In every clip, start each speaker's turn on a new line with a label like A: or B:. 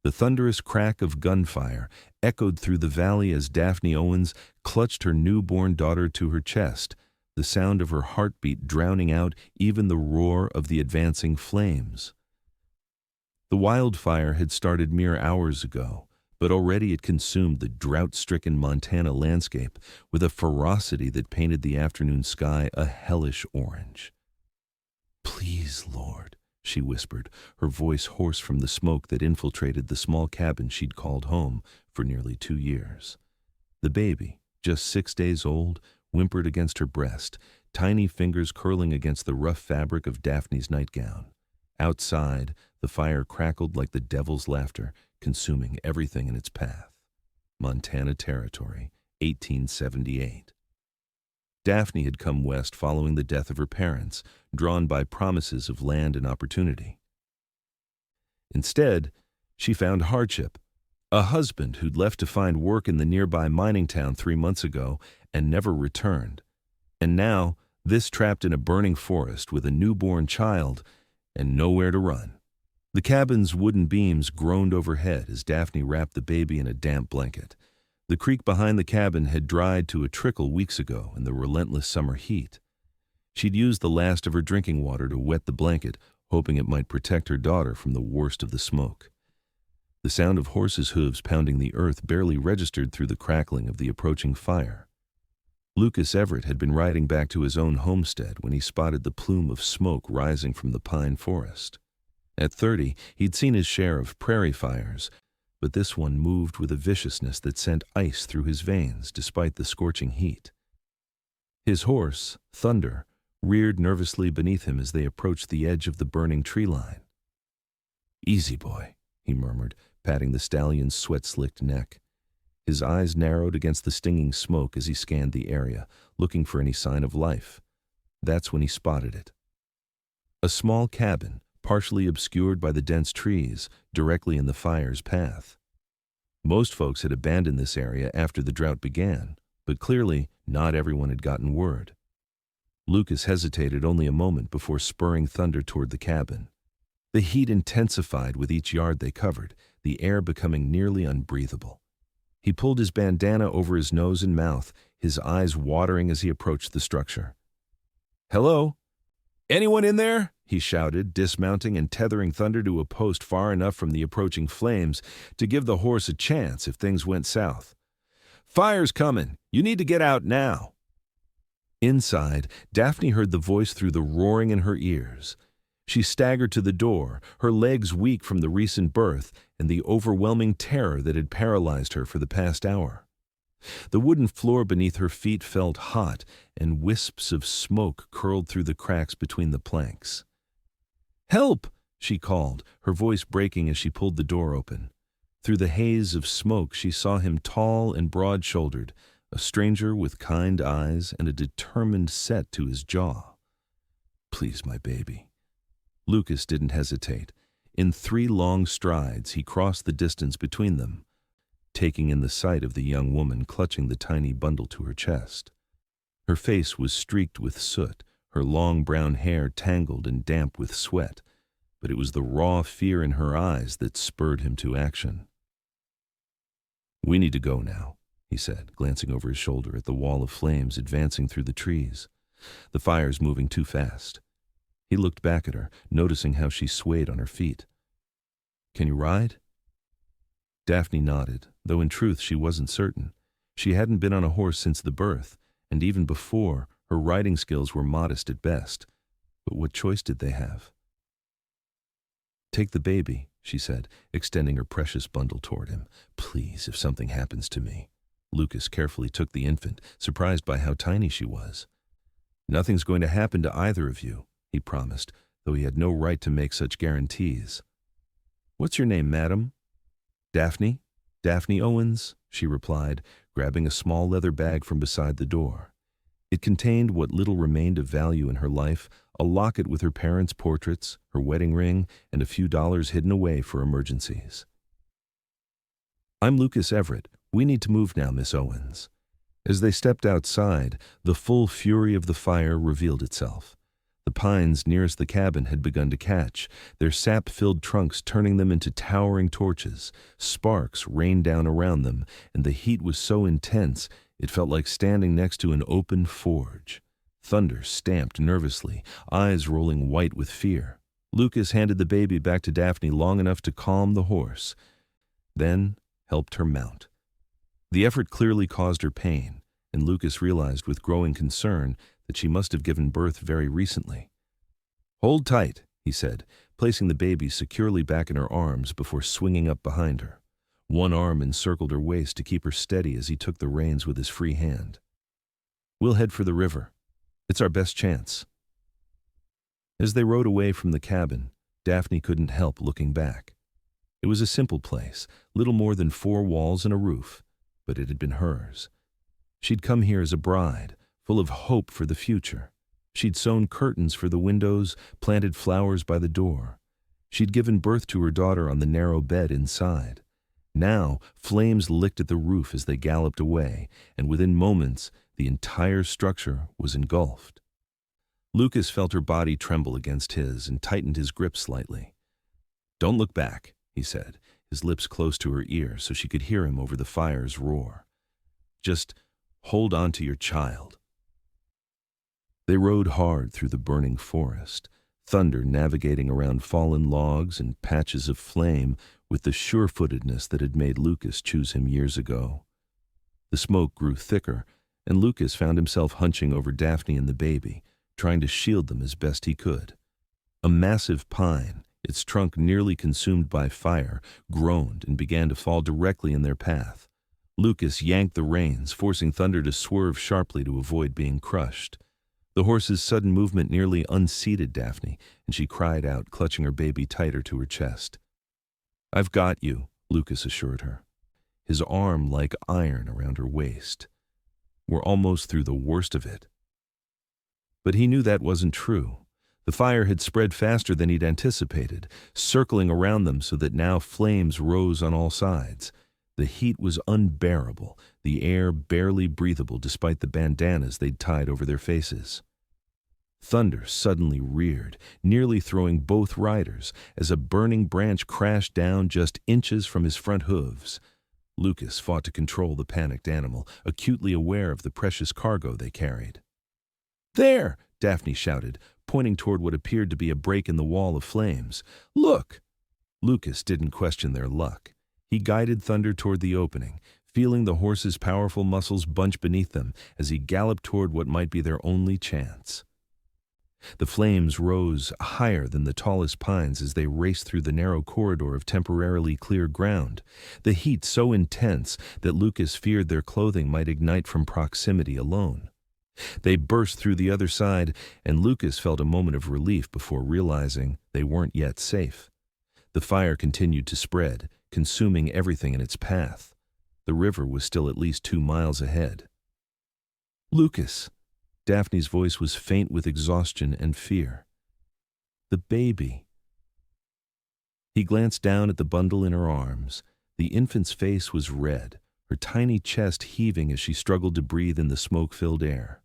A: The thunderous crack of gunfire echoed through the valley as Daphne Owens clutched her newborn daughter to her chest, the sound of her heartbeat drowning out even the roar of the advancing flames. The wildfire had started mere hours ago, but already it consumed the drought-stricken Montana landscape with a ferocity that painted the afternoon sky a hellish orange. "Please, Lord," she whispered, her voice hoarse from the smoke that infiltrated the small cabin she'd called home for nearly 2 years. The baby, just 6 days old, whimpered against her breast, tiny fingers curling against the rough fabric of Daphne's nightgown. Outside, the fire crackled like the devil's laughter, consuming everything in its path. Montana Territory, 1878. Daphne had come west following the death of her parents, drawn by promises of land and opportunity. Instead, she found hardship. A husband who'd left to find work in the nearby mining town 3 months ago and never returned. And now, this trapped in a burning forest with a newborn child and nowhere to run. The cabin's wooden beams groaned overhead as Daphne wrapped the baby in a damp blanket. The creek behind the cabin had dried to a trickle weeks ago in the relentless summer heat. She'd used the last of her drinking water to wet the blanket, hoping it might protect her daughter from the worst of the smoke. The sound of horses' hooves pounding the earth barely registered through the crackling of the approaching fire. Lucas Everett had been riding back to his own homestead when he spotted the plume of smoke rising from the pine forest. At 30, he'd seen his share of prairie fires, but this one moved with a viciousness that sent ice through his veins despite the scorching heat. His horse, Thunder, reared nervously beneath him as they approached the edge of the burning tree line. "Easy, boy," he murmured, patting the stallion's sweat-slicked neck. His eyes narrowed against the stinging smoke as he scanned the area, looking for any sign of life. That's when he spotted it. A small cabin, partially obscured by the dense trees, directly in the fire's path. Most folks had abandoned this area after the drought began, but clearly not everyone had gotten word. Lucas hesitated only a moment before spurring Thunder toward the cabin. The heat intensified with each yard they covered, the air becoming nearly unbreathable. He pulled his bandana over his nose and mouth, his eyes watering as he approached the structure. "Hello? Anyone in there?" he shouted, dismounting and tethering Thunder to a post far enough from the approaching flames to give the horse a chance if things went south. "Fire's coming. You need to get out now." Inside, Daphne heard the voice through the roaring in her ears. She staggered to the door, her legs weak from the recent birth and the overwhelming terror that had paralyzed her for the past hour. The wooden floor beneath her feet felt hot, and wisps of smoke curled through the cracks between the planks. "Help!" she called, her voice breaking as she pulled the door open. Through the haze of smoke, she saw him tall and broad-shouldered, a stranger with kind eyes and a determined set to his jaw. "Please, my baby." Lucas didn't hesitate. In 3 long strides, he crossed the distance between them, taking in the sight of the young woman clutching the tiny bundle to her chest. Her face was streaked with soot, her long brown hair tangled and damp with sweat, but it was the raw fear in her eyes that spurred him to action. "We need to go now," he said, glancing over his shoulder at the wall of flames advancing through the trees. "The fire's moving too fast." He looked back at her, noticing how she swayed on her feet. "Can you ride?" Daphne nodded, though in truth she wasn't certain. She hadn't been on a horse since the birth, and even before, her riding skills were modest at best. But what choice did they have? "Take the baby," she said, extending her precious bundle toward him. "Please, if something happens to me." Lucas carefully took the infant, surprised by how tiny she was. "Nothing's going to happen to either of you," he promised, though he had no right to make such guarantees. "What's your name, madam?" "Daphne. Daphne Owens," she replied, grabbing a small leather bag from beside the door. It contained what little remained of value in her life, a locket with her parents' portraits, her wedding ring, and a few dollars hidden away for emergencies. "I'm Lucas Everett. We need to move now, Miss Owens." As they stepped outside, the full fury of the fire revealed itself. The pines nearest the cabin had begun to catch, their sap-filled trunks turning them into towering torches. Sparks rained down around them, and the heat was so intense it felt like standing next to an open forge. Thunder stamped nervously, eyes rolling white with fear. Lucas handed the baby back to Daphne long enough to calm the horse, then helped her mount. The effort clearly caused her pain, and Lucas realized with growing concern that she must have given birth very recently. "Hold tight," he said, placing the baby securely back in her arms before swinging up behind her. One arm encircled her waist to keep her steady as he took the reins with his free hand. "We'll head for the river. It's our best chance." As they rode away from the cabin, Daphne couldn't help looking back. It was a simple place, little more than 4 walls and a roof, but it had been hers. She'd come here as a bride, full of hope for the future. She'd sewn curtains for the windows, planted flowers by the door. She'd given birth to her daughter on the narrow bed inside. Now, flames licked at the roof as they galloped away, and within moments, the entire structure was engulfed. Lucas felt her body tremble against his and tightened his grip slightly. "Don't look back," he said, his lips close to her ear so she could hear him over the fire's roar. "Just hold on to your child." They rode hard through the burning forest, thunder navigating around fallen logs and patches of flame with the sure-footedness that had made Lucas choose him years ago. The smoke grew thicker, and Lucas found himself hunching over Daphne and the baby, trying to shield them as best he could. A massive pine, its trunk nearly consumed by fire, groaned and began to fall directly in their path. Lucas yanked the reins, forcing Thunder to swerve sharply to avoid being crushed. The horse's sudden movement nearly unseated Daphne, and she cried out, clutching her baby tighter to her chest. "I've got you," Lucas assured her, his arm like iron around her waist. "We're almost through the worst of it." But he knew that wasn't true. The fire had spread faster than he'd anticipated, circling around them so that now flames rose on all sides. The heat was unbearable, the air barely breathable despite the bandanas they'd tied over their faces. Thunder suddenly reared, nearly throwing both riders, as a burning branch crashed down just inches from his front hooves. Lucas fought to control the panicked animal, acutely aware of the precious cargo they carried. "There!" Daphne shouted, pointing toward what appeared to be a break in the wall of flames. "Look!" Lucas didn't question their luck. He guided Thunder toward the opening, feeling the horse's powerful muscles bunch beneath them as he galloped toward what might be their only chance. The flames rose higher than the tallest pines as they raced through the narrow corridor of temporarily clear ground, the heat so intense that Lucas feared their clothing might ignite from proximity alone. They burst through the other side, and Lucas felt a moment of relief before realizing they weren't yet safe. The fire continued to spread, consuming everything in its path. The river was still at least 2 miles ahead. "Lucas!" Daphne's voice was faint with exhaustion and fear. "The baby." He glanced down at the bundle in her arms. The infant's face was red, her tiny chest heaving as she struggled to breathe in the smoke-filled air.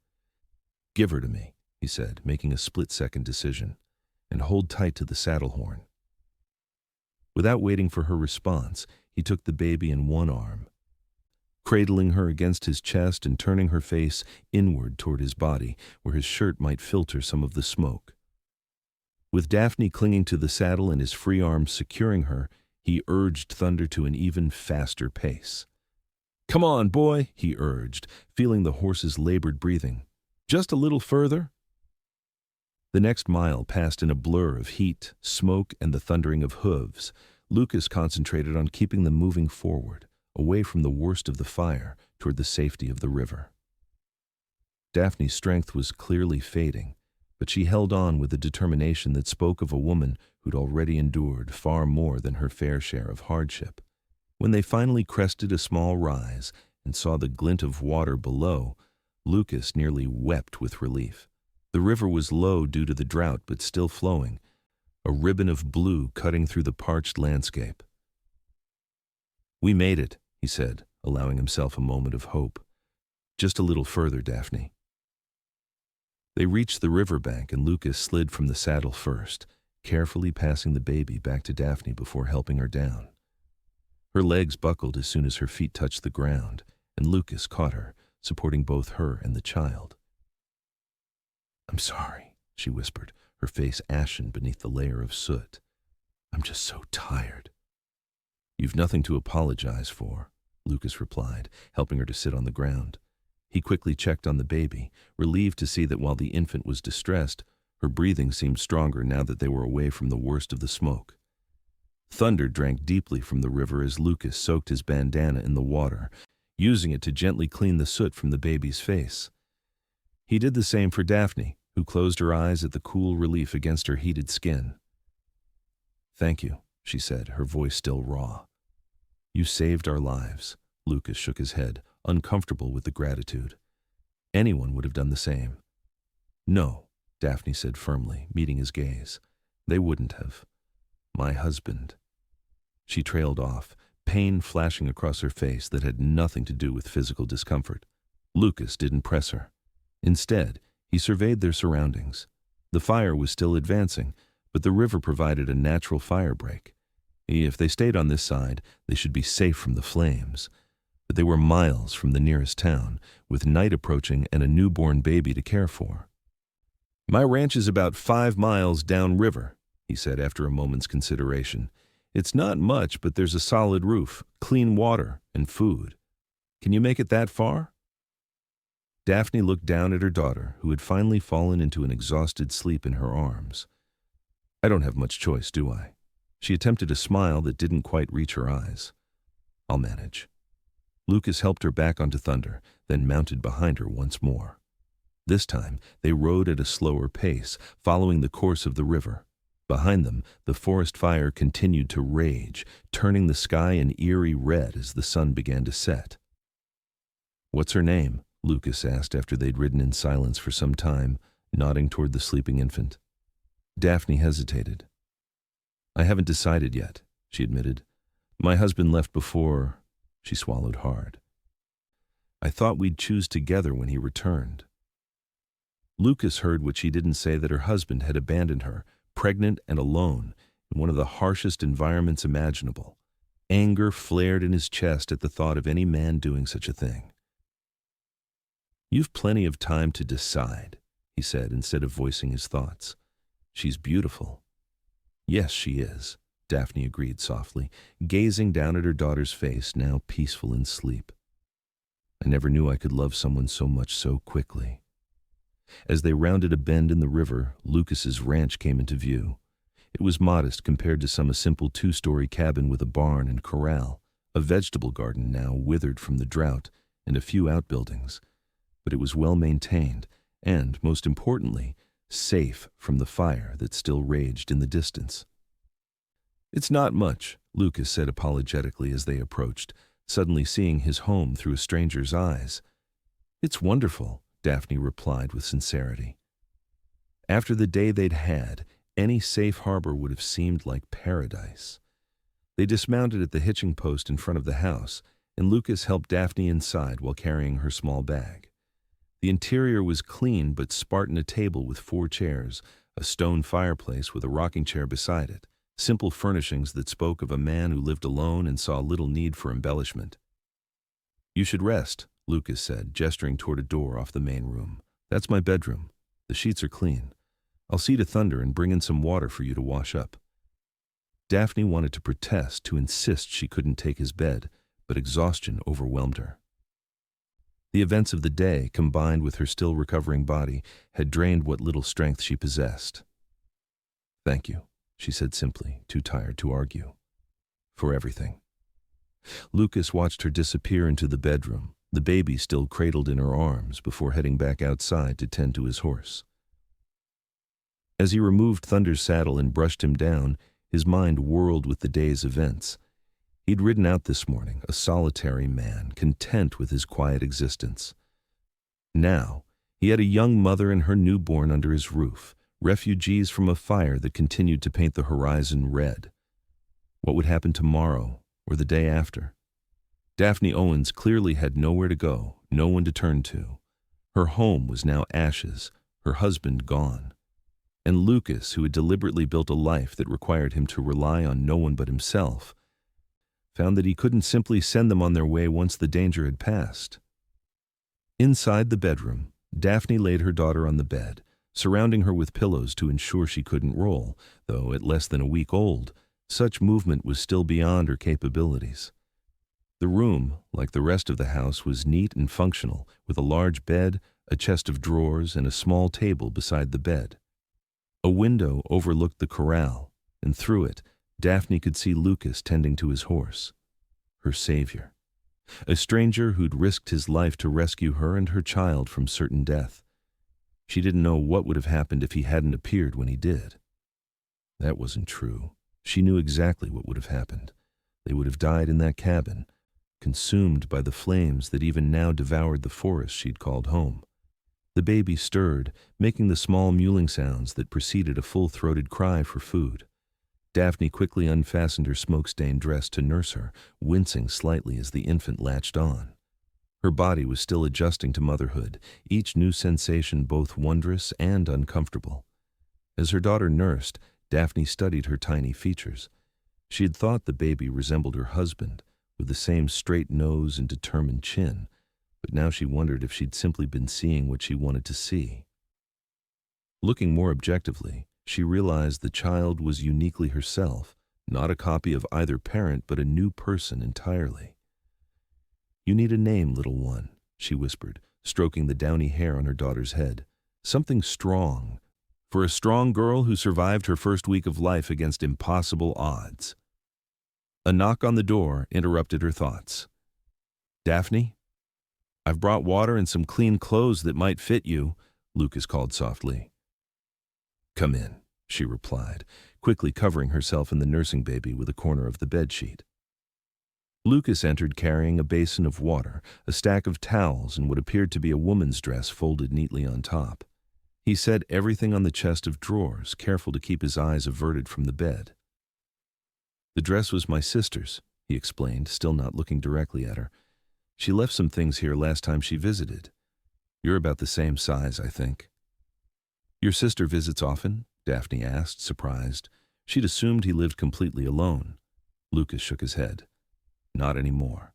A: "Give her to me," he said, making a split-second decision, "and hold tight to the saddle horn." Without waiting for her response, he took the baby in one arm, cradling her against his chest and turning her face inward toward his body, where his shirt might filter some of the smoke. With Daphne clinging to the saddle and his free arms securing her, he urged Thunder to an even faster pace. "Come on, boy," he urged, feeling the horse's labored breathing. "Just a little further." The next mile passed in a blur of heat, smoke, and the thundering of hooves. Lucas concentrated on keeping them moving forward, away from the worst of the fire, toward the safety of the river. Daphne's strength was clearly fading, but she held on with a determination that spoke of a woman who'd already endured far more than her fair share of hardship. When they finally crested a small rise and saw the glint of water below, Lucas nearly wept with relief. The river was low due to the drought, but still flowing, a ribbon of blue cutting through the parched landscape. "We made it," he said, allowing himself a moment of hope. "Just a little further, Daphne." They reached the riverbank and Lucas slid from the saddle first, carefully passing the baby back to Daphne before helping her down. Her legs buckled as soon as her feet touched the ground, and Lucas caught her, supporting both her and the child. "I'm sorry," she whispered, her face ashen beneath the layer of soot. "I'm just so tired." "You've nothing to apologize for," Lucas replied, helping her to sit on the ground. He quickly checked on the baby, relieved to see that while the infant was distressed, her breathing seemed stronger now that they were away from the worst of the smoke. Thunder drank deeply from the river as Lucas soaked his bandana in the water, using it to gently clean the soot from the baby's face. He did the same for Daphne, who closed her eyes at the cool relief against her heated skin. "Thank you," she said, her voice still raw. "You saved our lives." Lucas shook his head, uncomfortable with the gratitude. Anyone would have done the same. "No," Daphne said firmly, meeting his gaze. "They wouldn't have. My husband." She trailed off, pain flashing across her face that had nothing to do with physical discomfort. Lucas didn't press her. Instead, he surveyed their surroundings. The fire was still advancing, but the river provided a natural fire break. If they stayed on this side, they should be safe from the flames. But they were miles from the nearest town, with night approaching and a newborn baby to care for. "My ranch is about 5 miles downriver," he said after a moment's consideration. "It's not much, but there's a solid roof, clean water, and food. Can you make it that far?" Daphne looked down at her daughter, who had finally fallen into an exhausted sleep in her arms. "I don't have much choice, do I?" She attempted a smile that didn't quite reach her eyes. "I'll manage." Lucas helped her back onto Thunder, then mounted behind her once more. This time, they rode at a slower pace, following the course of the river. Behind them, the forest fire continued to rage, turning the sky an eerie red as the sun began to set. "What's her name?" Lucas asked after they'd ridden in silence for some time, nodding toward the sleeping infant. Daphne hesitated. "I haven't decided yet," she admitted. "My husband left before—" She swallowed hard. "I thought we'd choose together when he returned." Lucas heard what she didn't say, that her husband had abandoned her, pregnant and alone, in one of the harshest environments imaginable. Anger flared in his chest at the thought of any man doing such a thing. "You've plenty of time to decide," he said, instead of voicing his thoughts. "She's beautiful." "Yes, she is," Daphne agreed softly, gazing down at her daughter's face, now peaceful in sleep. "I never knew I could love someone so much so quickly." As they rounded a bend in the river, Lucas's ranch came into view. It was modest compared to some simple 2-story cabin with a barn and corral, a vegetable garden now withered from the drought, and a few outbuildings. But it was well maintained and, most importantly, safe from the fire that still raged in the distance. "It's not much," Lucas said apologetically as they approached, suddenly seeing his home through a stranger's eyes. "It's wonderful," Daphne replied with sincerity. After the day they'd had, any safe harbor would have seemed like paradise. They dismounted at the hitching post in front of the house, and Lucas helped Daphne inside while carrying her small bag. The interior was clean but Spartan: a table with 4 chairs, a stone fireplace with a rocking chair beside it, simple furnishings that spoke of a man who lived alone and saw little need for embellishment. "You should rest," Lucas said, gesturing toward a door off the main room. "That's my bedroom. The sheets are clean. I'll see to Thunder and bring in some water for you to wash up." Daphne wanted to protest, to insist she couldn't take his bed, but exhaustion overwhelmed her. The events of the day, combined with her still recovering body, had drained what little strength she possessed. "Thank you," she said simply, too tired to argue. "For everything." Lucas watched her disappear into the bedroom, the baby still cradled in her arms, before heading back outside to tend to his horse. As he removed Thunder's saddle and brushed him down, his mind whirled with the day's events. He'd ridden out this morning, a solitary man, content with his quiet existence. Now, he had a young mother and her newborn under his roof, refugees from a fire that continued to paint the horizon red. What would happen tomorrow, or the day after? Daphne Owens clearly had nowhere to go, no one to turn to. Her home was now ashes, her husband gone. And Lucas, who had deliberately built a life that required him to rely on no one but himself, found that he couldn't simply send them on their way once the danger had passed. Inside the bedroom, Daphne laid her daughter on the bed, surrounding her with pillows to ensure she couldn't roll, though at less than a week old, such movement was still beyond her capabilities. The room, like the rest of the house, was neat and functional, with a large bed, a chest of drawers, and a small table beside the bed. A window overlooked the corral, and through it, Daphne could see Lucas tending to his horse, her savior. A stranger who'd risked his life to rescue her and her child from certain death. She didn't know what would have happened if he hadn't appeared when he did. That wasn't true. She knew exactly what would have happened. They would have died in that cabin, consumed by the flames that even now devoured the forest she'd called home. The baby stirred, making the small mewling sounds that preceded a full-throated cry for food. Daphne quickly unfastened her smoke-stained dress to nurse her, wincing slightly as the infant latched on. Her body was still adjusting to motherhood, each new sensation both wondrous and uncomfortable. As her daughter nursed, Daphne studied her tiny features. She had thought the baby resembled her husband, with the same straight nose and determined chin, but now she wondered if she'd simply been seeing what she wanted to see. Looking more objectively, she realized the child was uniquely herself, not a copy of either parent but a new person entirely. "You need a name, little one," she whispered, stroking the downy hair on her daughter's head. "Something strong, for a strong girl who survived her first week of life against impossible odds." A knock on the door interrupted her thoughts. "Daphne? I've brought water and some clean clothes that might fit you," Lucas called softly. "Come in," she replied, quickly covering herself and the nursing baby with a corner of the bedsheet. Lucas entered carrying a basin of water, a stack of towels, and what appeared to be a woman's dress folded neatly on top. He set everything on the chest of drawers, careful to keep his eyes averted from the bed. "The dress was my sister's," he explained, still not looking directly at her. "She left some things here last time she visited. You're about the same size, I think." "Your sister visits often?" Daphne asked, surprised. She'd assumed he lived completely alone. Lucas shook his head. "Not anymore.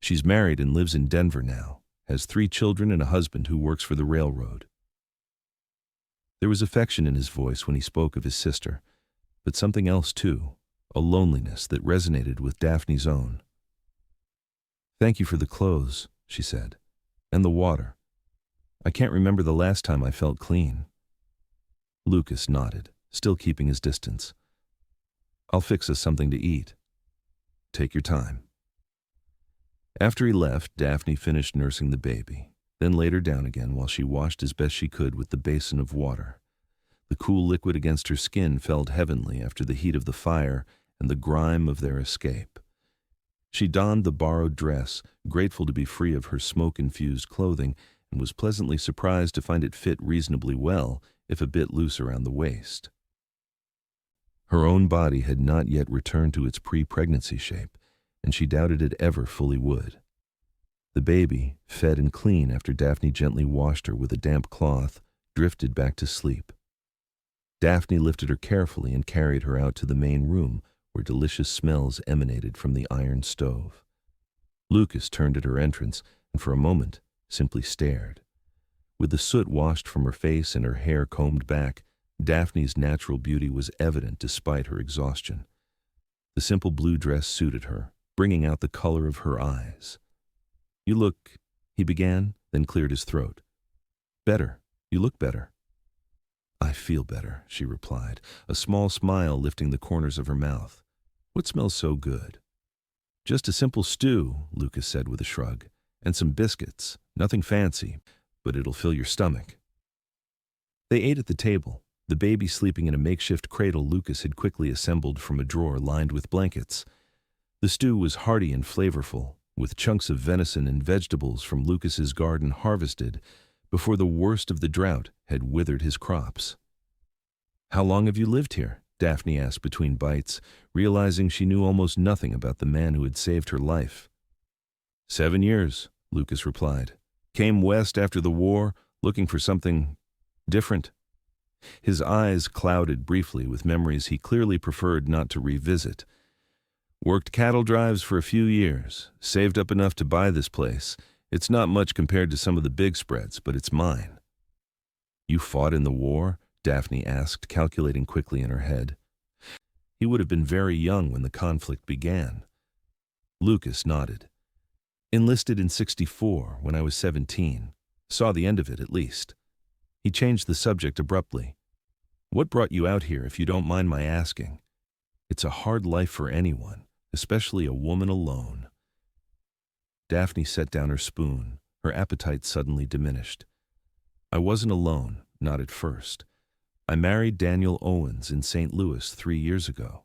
A: She's married and lives in Denver now, has 3 children and a husband who works for the railroad." There was affection in his voice when he spoke of his sister, but something else too, a loneliness that resonated with Daphne's own. "Thank you for the clothes," she said, "and the water. I can't remember the last time I felt clean." Lucas nodded, still keeping his distance. "I'll fix us something to eat. Take your time." After he left, Daphne finished nursing the baby, then laid her down again while she washed as best she could with the basin of water. The cool liquid against her skin felt heavenly after the heat of the fire and the grime of their escape. She donned the borrowed dress, grateful to be free of her smoke-infused clothing, and was pleasantly surprised to find it fit reasonably well, if a bit loose around the waist. Her own body had not yet returned to its pre-pregnancy shape, and she doubted it ever fully would. The baby, fed and clean after Daphne gently washed her with a damp cloth, drifted back to sleep. Daphne lifted her carefully and carried her out to the main room, where delicious smells emanated from the iron stove. Lucas turned at her entrance, and for a moment simply stared. With the soot washed from her face and her hair combed back, Daphne's natural beauty was evident despite her exhaustion. The simple blue dress suited her, bringing out the color of her eyes. "You look," he began, then cleared his throat. "Better. You look better." "I feel better," she replied, a small smile lifting the corners of her mouth. "What smells so good?" "Just a simple stew," Lucas said with a shrug, "and some biscuits. Nothing fancy, but it'll fill your stomach." They ate at the table, the baby sleeping in a makeshift cradle Lucas had quickly assembled from a drawer lined with blankets. The stew was hearty and flavorful, with chunks of venison and vegetables from Lucas's garden harvested before the worst of the drought had withered his crops. "How long have you lived here?" Daphne asked between bites, realizing she knew almost nothing about the man who had saved her life. 7 years, Lucas replied. "Came west after the war, looking for something Different. His eyes clouded briefly with memories he clearly preferred not to revisit. Worked cattle drives for a few years, saved up enough to buy this place. It's not much compared to some of the big spreads, but it's mine. You fought in the war? Daphne asked, calculating quickly in her head. He would have been very young when the conflict began. Lucas nodded. Enlisted in '64, when I was 17. Saw the end of it, at least. He changed the subject abruptly. What brought you out here, if you don't mind my asking? It's a hard life for anyone, especially a woman alone. Daphne set down her spoon. Her appetite suddenly diminished. I wasn't alone, not at first. I married Daniel Owens in St. Louis 3 years ago.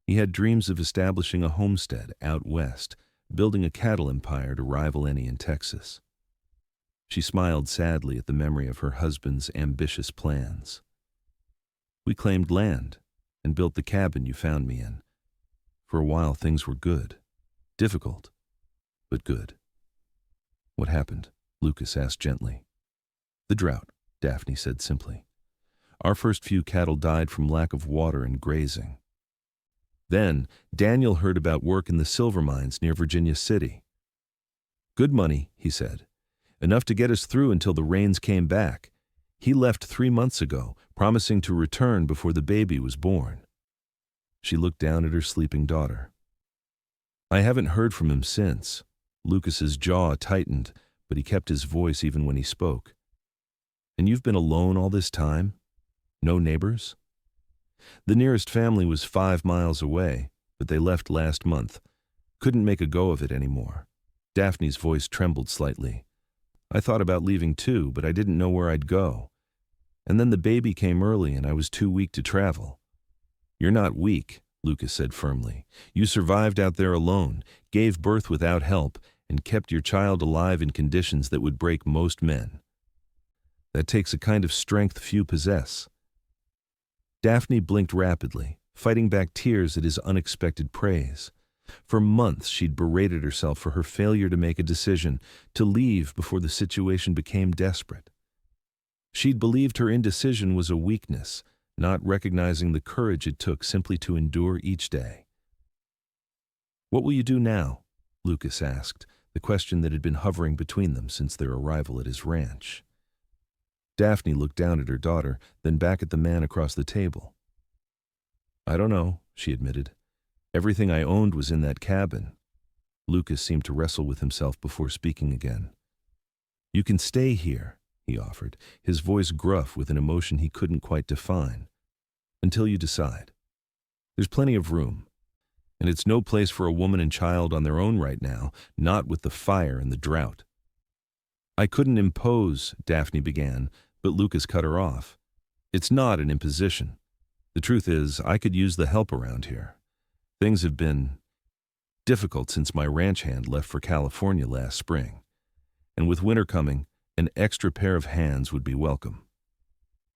A: He had dreams of establishing a homestead out west, building a cattle empire to rival any in Texas. She smiled sadly at the memory of her husband's ambitious plans. We claimed land and built the cabin you found me in. For a while things were good. Difficult, but good. What happened? Lucas asked gently. The drought, Daphne said simply. Our first few cattle died from lack of water and grazing. Then, Daniel heard about work in the silver mines near Virginia City. Good money, he said. Enough to get us through until the rains came back. He left 3 months ago, promising to return before the baby was born. She looked down at her sleeping daughter. I haven't heard from him since. Lucas's jaw tightened, but he kept his voice even when he spoke. And you've been alone all this time? No neighbors? The nearest family was 5 miles away, but they left last month. Couldn't make a go of it anymore. Daphne's voice trembled slightly. I thought about leaving too, but I didn't know where I'd go. And then the baby came early and I was too weak to travel. You're not weak, Lucas said firmly. You survived out there alone, gave birth without help, and kept your child alive in conditions that would break most men. That takes a kind of strength few possess. Daphne blinked rapidly, fighting back tears at his unexpected praise. For months she'd berated herself for her failure to make a decision, to leave before the situation became desperate. She'd believed her indecision was a weakness, not recognizing the courage it took simply to endure each day. What will you do now? Lucas asked, the question that had been hovering between them since their arrival at his ranch. Daphne looked down at her daughter, then back at the man across the table. I don't know, she admitted. Everything I owned was in that cabin. Lucas seemed to wrestle with himself before speaking again. You can stay here, he offered, his voice gruff with an emotion he couldn't quite define. Until you decide. There's plenty of room. And it's no place for a woman and child on their own right now, not with the fire and the drought. I couldn't impose, Daphne began, but Lucas cut her off. It's not an imposition. The truth is, I could use the help around here. Things have been difficult since my ranch hand left for California last spring. And with winter coming, an extra pair of hands would be welcome.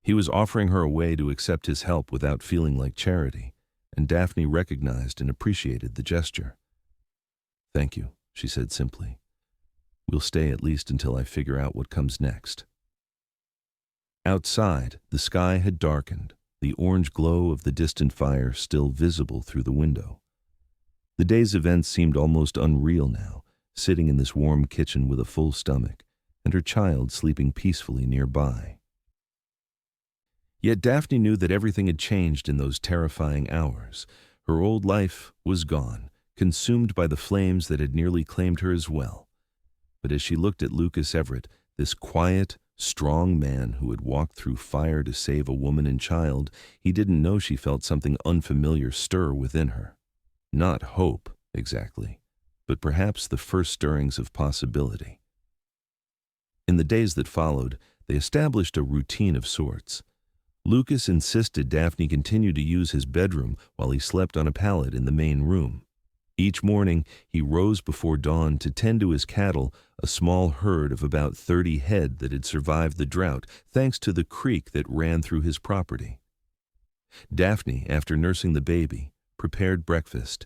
A: He was offering her a way to accept his help without feeling like charity, and Daphne recognized and appreciated the gesture. Thank you, she said simply. We'll stay at least until I figure out what comes next. Outside, the sky had darkened, the orange glow of the distant fire still visible through the window. The day's events seemed almost unreal now, sitting in this warm kitchen with a full stomach, and her child sleeping peacefully nearby. Yet Daphne knew that everything had changed in those terrifying hours. Her old life was gone, consumed by the flames that had nearly claimed her as well. But as she looked at Lucas Everett, this quiet, strong man who had walked through fire to save a woman and child, he didn't know she felt something unfamiliar stir within her. Not hope, exactly, but perhaps the first stirrings of possibility. In the days that followed, they established a routine of sorts. Lucas insisted Daphne continue to use his bedroom while he slept on a pallet in the main room. Each morning, he rose before dawn to tend to his cattle, a small herd of about 30 head that had survived the drought thanks to the creek that ran through his property. Daphne, after nursing the baby, prepared breakfast,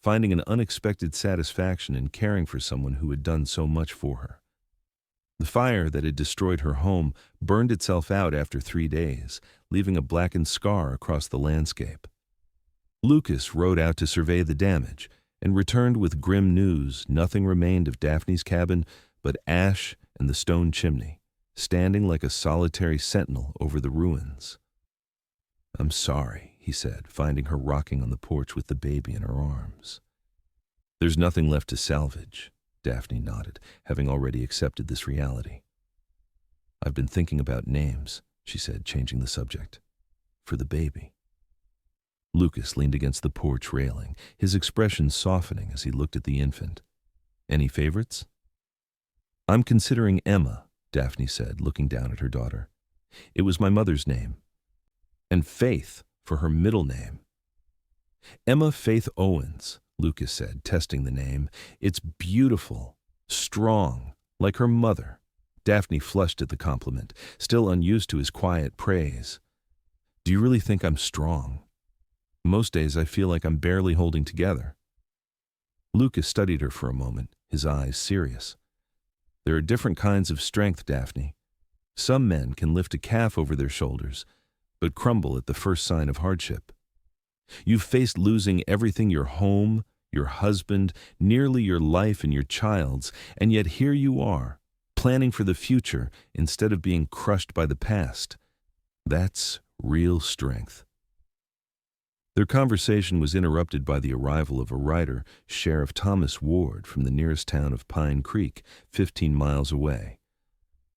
A: finding an unexpected satisfaction in caring for someone who had done so much for her. The fire that had destroyed her home burned itself out after 3 days, leaving a blackened scar across the landscape. Lucas rode out to survey the damage and returned with grim news. Nothing remained of Daphne's cabin but ash and the stone chimney, standing like a solitary sentinel over the ruins. "I'm sorry," he said, finding her rocking on the porch with the baby in her arms. "There's nothing left to salvage," Daphne nodded, having already accepted this reality. "I've been thinking about names," she said, changing the subject, "for the baby." Lucas leaned against the porch railing, his expression softening as he looked at the infant. "Any favorites?" "I'm considering Emma," Daphne said, looking down at her daughter. "It was my mother's name. And Faith for her middle name." "Emma Faith Owens," Lucas said, testing the name. "It's beautiful, strong, like her mother." Daphne flushed at the compliment, still unused to his quiet praise. "Do you really think I'm strong? Most days I feel like I'm barely holding together." Lucas studied her for a moment, his eyes serious. "There are different kinds of strength, Daphne. Some men can lift a calf over their shoulders, but crumble at the first sign of hardship. You've faced losing everything: your home, your husband, nearly your life and your child's, and yet here you are, planning for the future instead of being crushed by the past. That's real strength." Their conversation was interrupted by the arrival of a rider, Sheriff Thomas Ward, from the nearest town of Pine Creek, 15 miles away.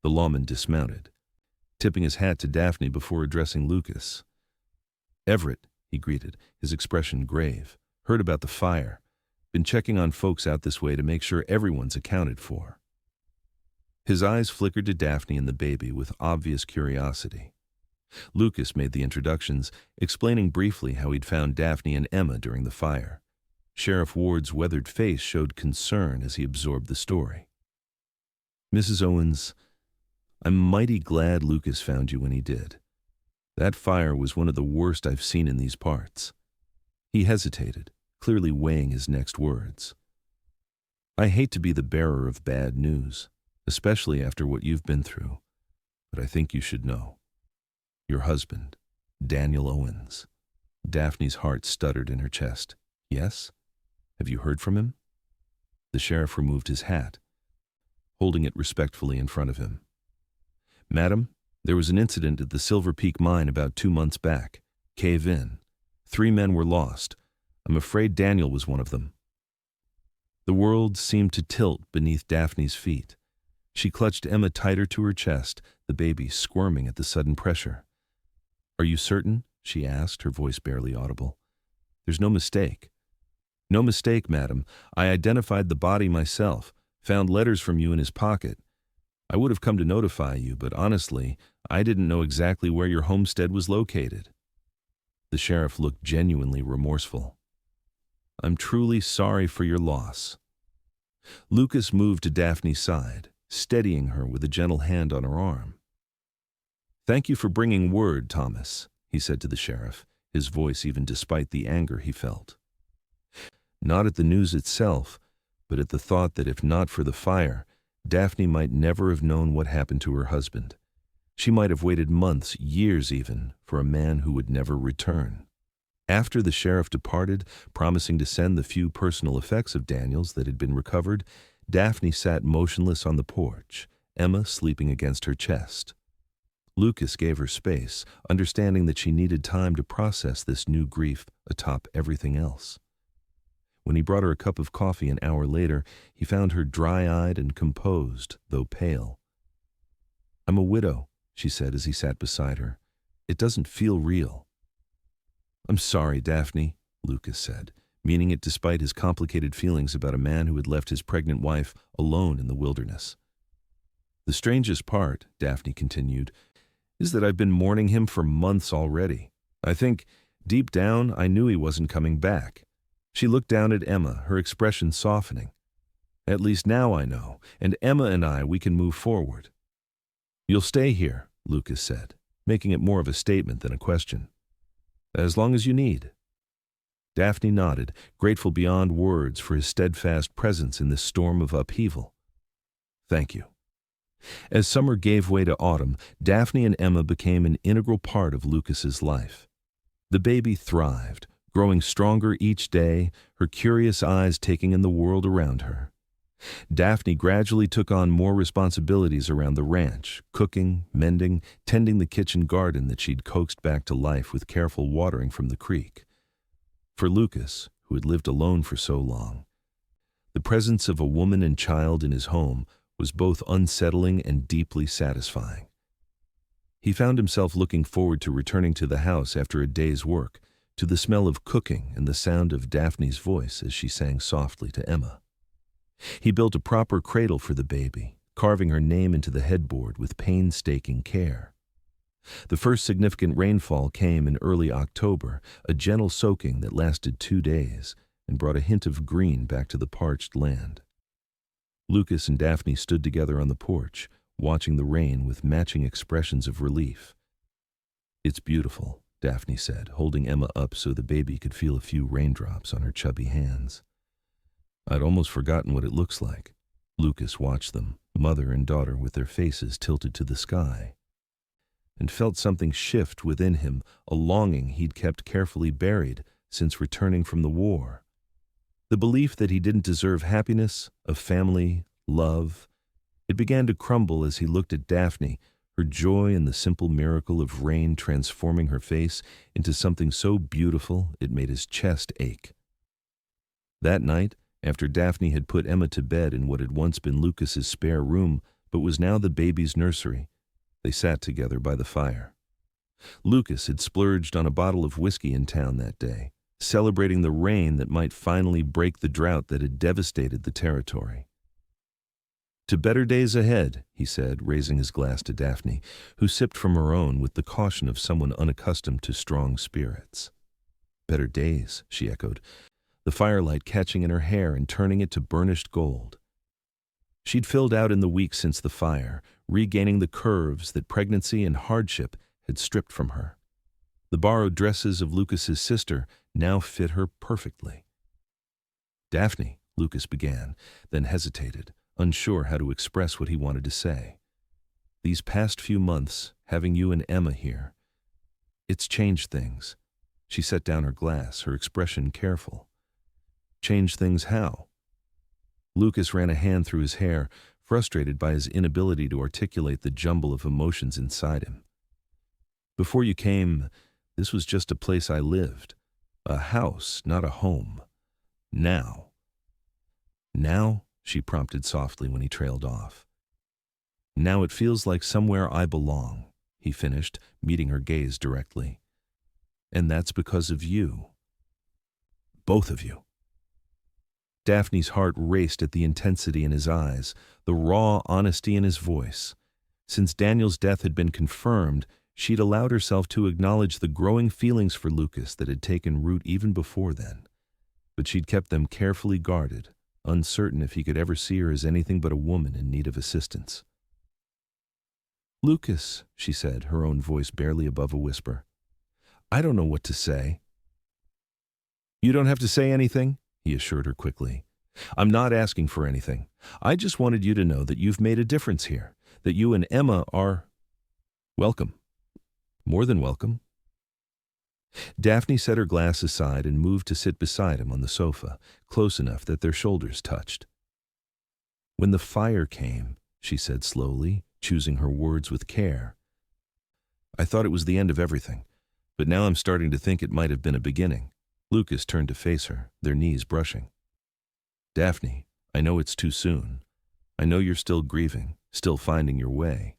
A: The lawman dismounted, tipping his hat to Daphne before addressing Lucas. "Everett," he greeted, his expression grave. "Heard about the fire. Been checking on folks out this way to make sure everyone's accounted for." His eyes flickered to Daphne and the baby with obvious curiosity. Lucas made the introductions, explaining briefly how he'd found Daphne and Emma during the fire. Sheriff Ward's weathered face showed concern as he absorbed the story. "Mrs. Owens, I'm mighty glad Lucas found you when he did. That fire was one of the worst I've seen in these parts." He hesitated, clearly weighing his next words. "I hate to be the bearer of bad news, especially after what you've been through, but I think you should know. Your husband, Daniel Owens." Daphne's heart stuttered in her chest. "Yes? Have you heard from him?" The sheriff removed his hat, holding it respectfully in front of him. "Madam, there was an incident at the Silver Peak mine about 2 months back. Cave-in. 3 men were lost. I'm afraid Daniel was one of them." The world seemed to tilt beneath Daphne's feet. She clutched Emma tighter to her chest, the baby squirming at the sudden pressure. "Are you certain?" she asked, her voice barely audible. "There's no mistake." "No mistake, madam. I identified the body myself, found letters from you in his pocket. I would have come to notify you, but honestly, I didn't know exactly where your homestead was located." The sheriff looked genuinely remorseful. "I'm truly sorry for your loss." Lucas moved to Daphne's side, steadying her with a gentle hand on her arm. "Thank you for bringing word, Thomas," he said to the sheriff, his voice even despite the anger he felt. Not at the news itself, but at the thought that if not for the fire, Daphne might never have known what happened to her husband. She might have waited months, years even, for a man who would never return. After the sheriff departed, promising to send the few personal effects of Daniel's that had been recovered, Daphne sat motionless on the porch, Emma sleeping against her chest. Lucas gave her space, understanding that she needed time to process this new grief atop everything else. When he brought her a cup of coffee an hour later, he found her dry-eyed and composed, though pale. "I'm a widow," she said as he sat beside her. "It doesn't feel real." "I'm sorry, Daphne," Lucas said, meaning it despite his complicated feelings about a man who had left his pregnant wife alone in the wilderness. "The strangest part," Daphne continued, "is that I've been mourning him for months already. I think, deep down, I knew he wasn't coming back." She looked down at Emma, her expression softening. "At least now I know, and Emma and we can move forward." "You'll stay here," Lucas said, making it more of a statement than a question. "As long as you need." Daphne nodded, grateful beyond words for his steadfast presence in this storm of upheaval. "Thank you." As summer gave way to autumn, Daphne and Emma became an integral part of Lucas's life. The baby thrived, growing stronger each day, her curious eyes taking in the world around her. Daphne gradually took on more responsibilities around the ranch, cooking, mending, tending the kitchen garden that she'd coaxed back to life with careful watering from the creek. For Lucas, who had lived alone for so long, the presence of a woman and child in his home was both unsettling and deeply satisfying. He found himself looking forward to returning to the house after a day's work, to the smell of cooking and the sound of Daphne's voice as she sang softly to Emma. He built a proper cradle for the baby, carving her name into the headboard with painstaking care. The first significant rainfall came in early October, a gentle soaking that lasted 2 days and brought a hint of green back to the parched land. Lucas and Daphne stood together on the porch, watching the rain with matching expressions of relief. "It's beautiful," Daphne said, holding Emma up so the baby could feel a few raindrops on her chubby hands. "I'd almost forgotten what it looks like." Lucas watched them, mother and daughter with their faces tilted to the sky, and felt something shift within him, a longing he'd kept carefully buried since returning from the war. The belief that he didn't deserve happiness, a family, love, it began to crumble as he looked at Daphne, her joy in the simple miracle of rain transforming her face into something so beautiful it made his chest ache. That night, after Daphne had put Emma to bed in what had once been Lucas's spare room but was now the baby's nursery, they sat together by the fire. Lucas had splurged on a bottle of whiskey in town that day, celebrating the rain that might finally break the drought that had devastated the territory. "To better days ahead," he said, raising his glass to Daphne, who sipped from her own with the caution of someone unaccustomed to strong spirits. "Better days," she echoed, the firelight catching in her hair and turning it to burnished gold. She'd filled out in the weeks since the fire, regaining the curves that pregnancy and hardship had stripped from her. The borrowed dresses of Lucas's sister now fit her perfectly. "Daphne," Lucas began, then hesitated, unsure how to express what he wanted to say. "These past few months, having you and Emma here, it's changed things." She set down her glass, her expression careful. "Changed things how?" Lucas ran a hand through his hair, frustrated by his inability to articulate the jumble of emotions inside him. "Before you came, this was just a place I lived. A house, not a home. Now." "Now?" she prompted softly when he trailed off. "Now it feels like somewhere I belong," he finished, meeting her gaze directly. "And that's because of you. Both of you." Daphne's heart raced at the intensity in his eyes, the raw honesty in his voice. Since Daniel's death had been confirmed, she'd allowed herself to acknowledge the growing feelings for Lucas that had taken root even before then. But she'd kept them carefully guarded, uncertain if he could ever see her as anything but a woman in need of assistance. "Lucas," she said, her own voice barely above a whisper, "I don't know what to say." "You don't have to say anything," he assured her quickly. "I'm not asking for anything. I just wanted you to know that you've made a difference here, that you and Emma are welcome. More than welcome." Daphne set her glass aside and moved to sit beside him on the sofa, close enough that their shoulders touched. "When the fire came," she said slowly, choosing her words with care, "I thought it was the end of everything, but now I'm starting to think it might have been a beginning." Lucas turned to face her, their knees brushing. "Daphne, I know it's too soon. I know you're still grieving, still finding your way.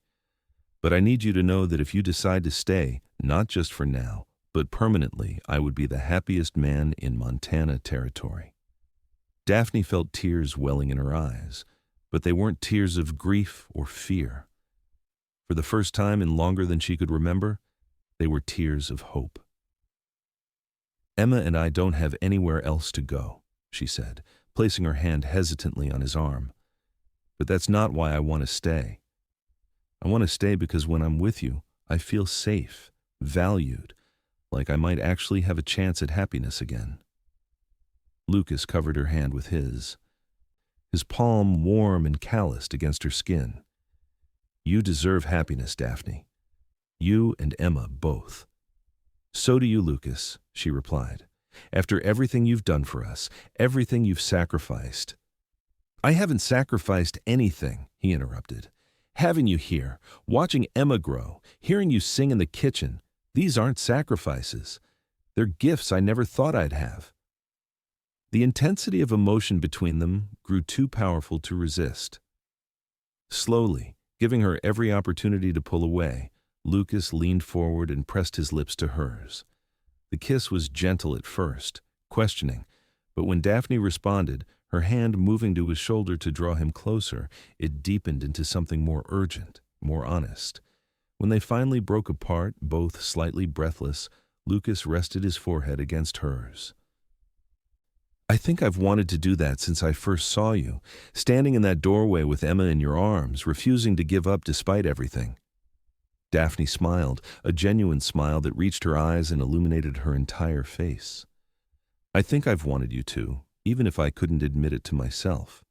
A: But I need you to know that if you decide to stay, not just for now, but permanently, I would be the happiest man in Montana territory." Daphne felt tears welling in her eyes, but they weren't tears of grief or fear. For the first time in longer than she could remember, they were tears of hope. "Emma and I don't have anywhere else to go," she said, placing her hand hesitantly on his arm. "But that's not why I want to stay. I want to stay because when I'm with you, I feel safe, valued, like I might actually have a chance at happiness again." Lucas covered her hand with his palm warm and calloused against her skin. You deserve happiness, Daphne. You and Emma both. So do you, Lucas, she replied. After everything you've done for us, everything you've sacrificed. I haven't sacrificed anything, he interrupted. Having you here, watching Emma grow, hearing you sing in the kitchen, these aren't sacrifices. They're gifts I never thought I'd have. The intensity of emotion between them grew too powerful to resist. Slowly, giving her every opportunity to pull away, Lucas leaned forward and pressed his lips to hers. The kiss was gentle at first, questioning, but when Daphne responded, her hand moving to his shoulder to draw him closer, it deepened into something more urgent, more honest. When they finally broke apart, both slightly breathless, Lucas rested his forehead against hers. I think I've wanted to do that since I first saw you, standing in that doorway with Emma in your arms, refusing to give up despite everything. Daphne smiled, a genuine smile that reached her eyes and illuminated her entire face. I think I've wanted you to, even if I couldn't admit it to myself.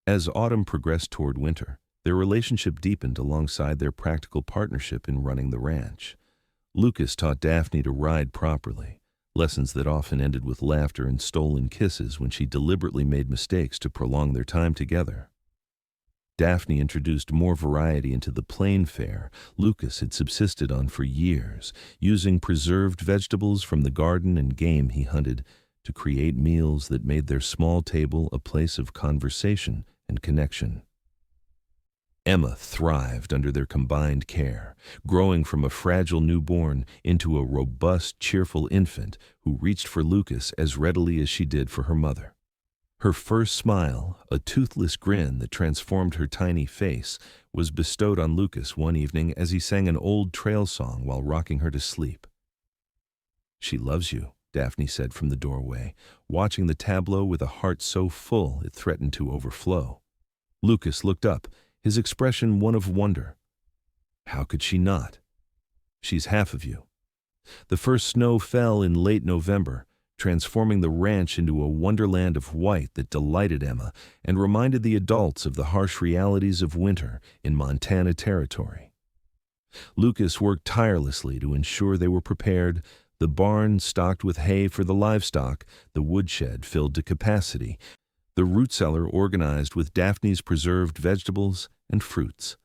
A: As autumn progressed toward winter, their relationship deepened alongside their practical partnership in running the ranch. Lucas taught Daphne to ride properly, lessons that often ended with laughter and stolen kisses when she deliberately made mistakes to prolong their time together. Daphne introduced more variety into the plain fare Lucas had subsisted on for years, using preserved vegetables from the garden and game he hunted to create meals that made their small table a place of conversation and connection. Emma thrived under their combined care, growing from a fragile newborn into a robust, cheerful infant who reached for Lucas as readily as she did for her mother. Her first smile, a toothless grin that transformed her tiny face, was bestowed on Lucas one evening as he sang an old trail song while rocking her to sleep. She loves you, Daphne said from the doorway, watching the tableau with a heart so full it threatened to overflow. Lucas looked up, his expression one of wonder. How could she not? She's half of you. The first snow fell in late November, transforming the ranch into a wonderland of white that delighted Emma and reminded the adults of the harsh realities of winter in Montana territory. Lucas worked tirelessly to ensure they were prepared, the barn stocked with hay for the livestock, the woodshed filled to capacity, the root cellar organized with Daphne's preserved vegetables and fruits.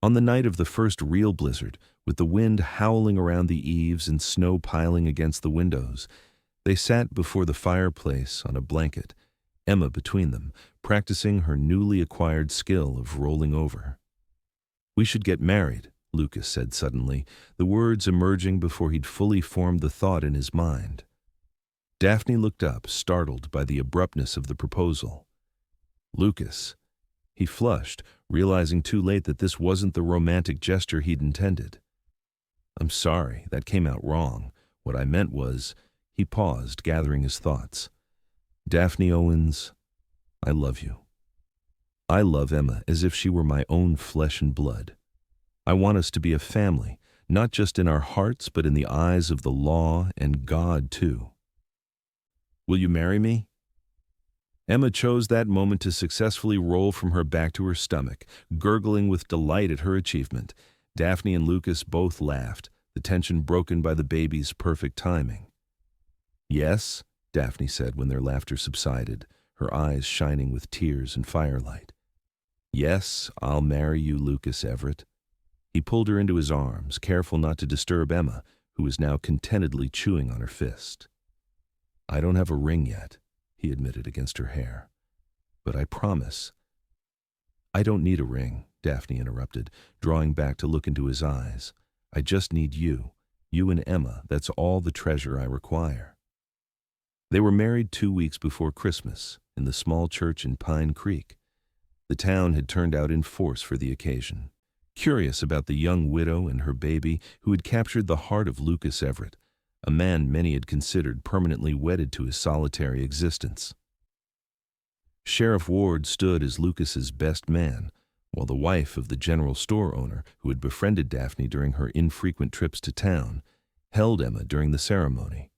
A: On the night of the first real blizzard, with the wind howling around the eaves and snow piling against the windows, they sat before the fireplace on a blanket, Emma between them, practicing her newly acquired skill of rolling over. We should get married, Lucas said suddenly, the words emerging before he'd fully formed the thought in his mind. Daphne looked up, startled by the abruptness of the proposal. Lucas. He flushed, realizing too late that this wasn't the romantic gesture he'd intended. I'm sorry, that came out wrong. What I meant was... He paused, gathering his thoughts. Daphne Owens, I love you. I love Emma as if she were my own flesh and blood. I want us to be a family, not just in our hearts, but in the eyes of the law and God, too. Will you marry me? Emma chose that moment to successfully roll from her back to her stomach, gurgling with delight at her achievement. Daphne and Lucas both laughed, the tension broken by the baby's perfect timing. Yes, Daphne said when their laughter subsided, her eyes shining with tears and firelight. Yes, I'll marry you, Lucas Everett. He pulled her into his arms, careful not to disturb Emma, who was now contentedly chewing on her fist. I don't have a ring yet, he admitted against her hair. But I promise. I don't need a ring, Daphne interrupted, drawing back to look into his eyes. I just need you. You and Emma, that's all the treasure I require. They were married 2 weeks before Christmas, in the small church in Pine Creek. The town had turned out in force for the occasion, curious about the young widow and her baby who had captured the heart of Lucas Everett, a man many had considered permanently wedded to his solitary existence. Sheriff Ward stood as Lucas's best man, while the wife of the general store owner, who had befriended Daphne during her infrequent trips to town, held Emma during the ceremony.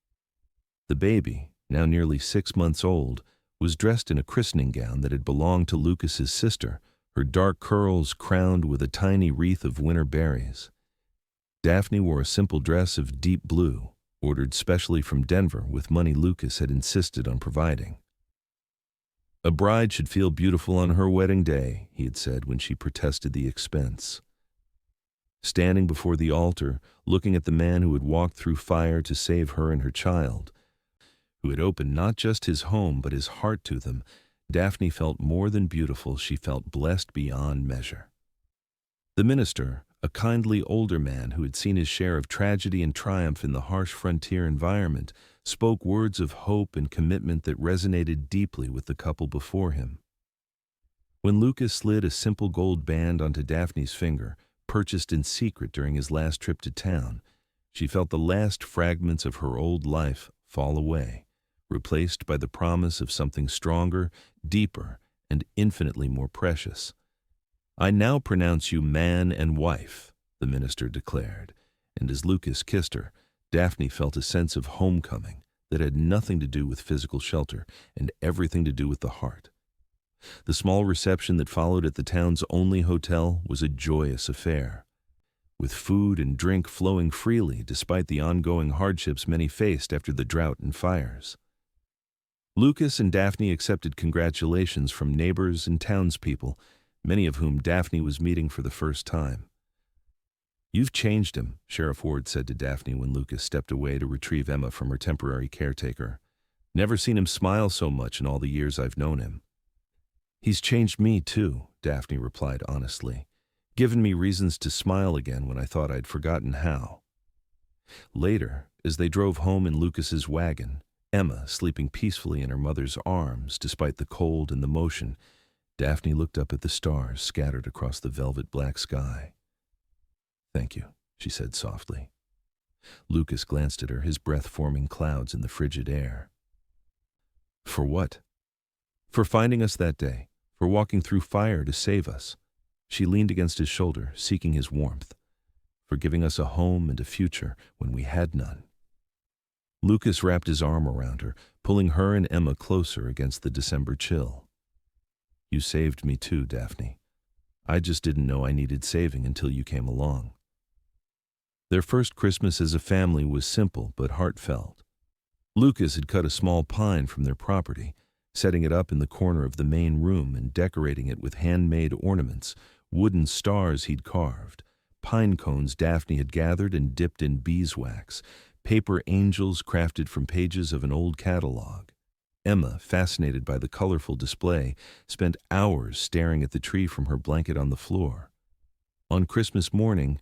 A: The baby, now nearly 6 months old, was dressed in a christening gown that had belonged to Lucas's sister, her dark curls crowned with a tiny wreath of winter berries. Daphne wore a simple dress of deep blue, ordered specially from Denver with money Lucas had insisted on providing. A bride should feel beautiful on her wedding day, he had said when she protested the expense. Standing before the altar, looking at the man who had walked through fire to save her and her child, who had opened not just his home but his heart to them, Daphne felt more than beautiful. She felt blessed beyond measure. The minister, a kindly older man who had seen his share of tragedy and triumph in the harsh frontier environment, spoke words of hope and commitment that resonated deeply with the couple before him. When Lucas slid a simple gold band onto Daphne's finger, purchased in secret during his last trip to town, she felt the last fragments of her old life fall away, replaced by the promise of something stronger, deeper, and infinitely more precious. "I now pronounce you man and wife," the minister declared, and as Lucas kissed her, Daphne felt a sense of homecoming that had nothing to do with physical shelter and everything to do with the heart. The small reception that followed at the town's only hotel was a joyous affair, with food and drink flowing freely despite the ongoing hardships many faced after the drought and fires. Lucas and Daphne accepted congratulations from neighbors and townspeople, many of whom Daphne was meeting for the first time. "You've changed him," Sheriff Ward said to Daphne when Lucas stepped away to retrieve Emma from her temporary caretaker. "Never seen him smile so much in all the years I've known him." "He's changed me, too," Daphne replied honestly, "given me reasons to smile again when I thought I'd forgotten how." Later, as they drove home in Lucas's wagon, Emma sleeping peacefully in her mother's arms despite the cold and the motion, Daphne looked up at the stars scattered across the velvet black sky. "Thank you," she said softly. Lucas glanced at her, his breath forming clouds in the frigid air. "For what?" "For finding us that day, for walking through fire to save us." She leaned against his shoulder, seeking his warmth. "For giving us a home and a future when we had none." Lucas wrapped his arm around her, pulling her and Emma closer against the December chill. "You saved me too, Daphne. I just didn't know I needed saving until you came along." Their first Christmas as a family was simple but heartfelt. Lucas had cut a small pine from their property, setting it up in the corner of the main room and decorating it with handmade ornaments, wooden stars he'd carved, pine cones Daphne had gathered and dipped in beeswax, paper angels crafted from pages of an old catalog. Emma, fascinated by the colorful display, spent hours staring at the tree from her blanket on the floor. On Christmas morning,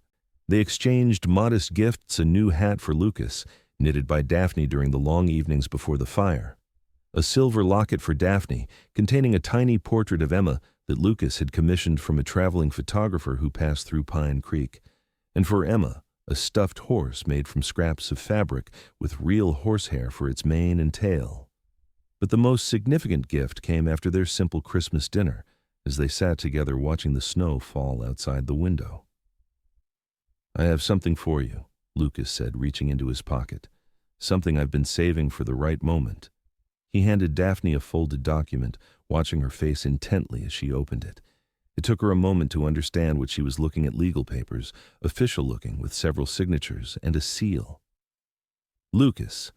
A: they exchanged modest gifts: a new hat for Lucas, knitted by Daphne during the long evenings before the fire, a silver locket for Daphne containing a tiny portrait of Emma that Lucas had commissioned from a traveling photographer who passed through Pine Creek, and for Emma, a stuffed horse made from scraps of fabric with real horsehair for its mane and tail. But the most significant gift came after their simple Christmas dinner, as they sat together watching the snow fall outside the window. "I have something for you," Lucas said, reaching into his pocket. "Something I've been saving for the right moment." He handed Daphne a folded document, watching her face intently as she opened it. It took her a moment to understand what she was looking at: legal papers, official-looking, with several signatures and a seal. "Lucas,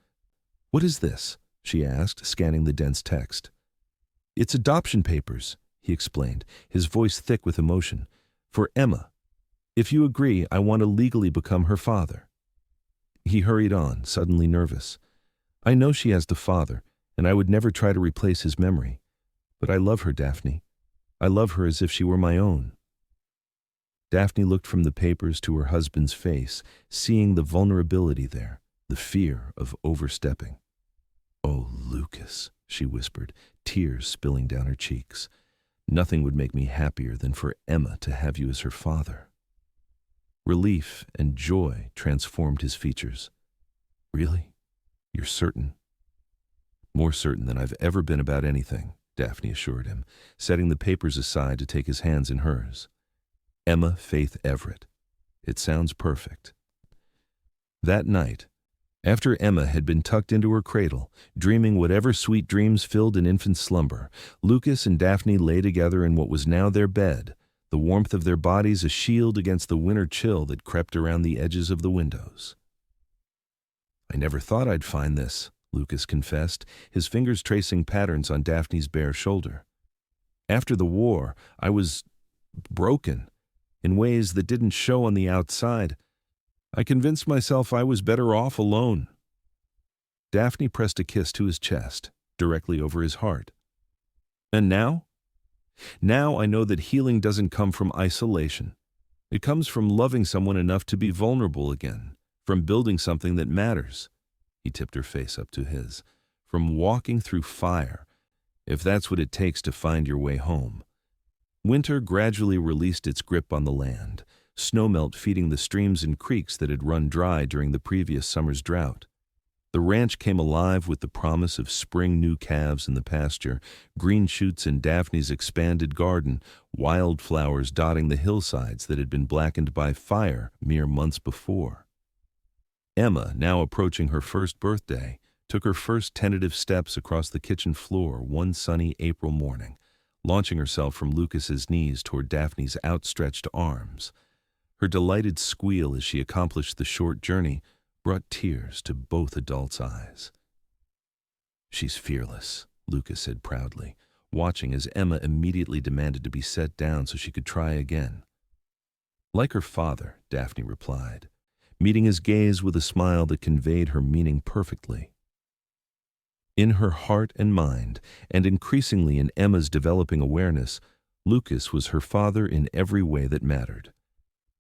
A: what is this?" she asked, scanning the dense text. "It's adoption papers," he explained, his voice thick with emotion. "For Emma. If you agree, I want to legally become her father." He hurried on, suddenly nervous. "I know she has the father, and I would never try to replace his memory. But I love her, Daphne. I love her as if she were my own." Daphne looked from the papers to her husband's face, seeing the vulnerability there, the fear of overstepping. "Oh, Lucas," she whispered, tears spilling down her cheeks. "Nothing would make me happier than for Emma to have you as her father." Relief and joy transformed his features. "Really? You're certain?" "More certain than I've ever been about anything," Daphne assured him, setting the papers aside to take his hands in hers. "Emma Faith Everett. It sounds perfect." That night, After Emma had been tucked into her cradle, dreaming whatever sweet dreams filled an infant's slumber, Lucas and Daphne lay together in what was now their bed, the warmth of their bodies a shield against the winter chill that crept around the edges of the windows. "I never thought I'd find this," Lucas confessed, his fingers tracing patterns on Daphne's bare shoulder. "After the war, I was broken in ways that didn't show on the outside. I convinced myself I was better off alone." Daphne pressed a kiss to his chest, directly over his heart. "And now? Now I know that healing doesn't come from isolation. It comes from loving someone enough to be vulnerable again, from building something that matters." He tipped her face up to his. "From walking through fire, if that's what it takes to find your way home." Winter gradually released its grip on the land, snowmelt feeding the streams and creeks that had run dry during the previous summer's drought. The ranch came alive with the promise of spring new calves in the pasture, green shoots in Daphne's expanded garden, wildflowers dotting the hillsides that had been blackened by fire mere months before. Emma, now approaching her first birthday, took her first tentative steps across the kitchen floor one sunny April morning, launching herself from Lucas's knees toward Daphne's outstretched arms. Her delighted squeal as she accomplished the short journey brought tears to both adults' eyes. "She's fearless," Lucas said proudly, watching as Emma immediately demanded to be set down so she could try again. "Like her father," Daphne replied, meeting his gaze with a smile that conveyed her meaning perfectly. In her heart and mind, and increasingly in Emma's developing awareness, Lucas was her father in every way that mattered.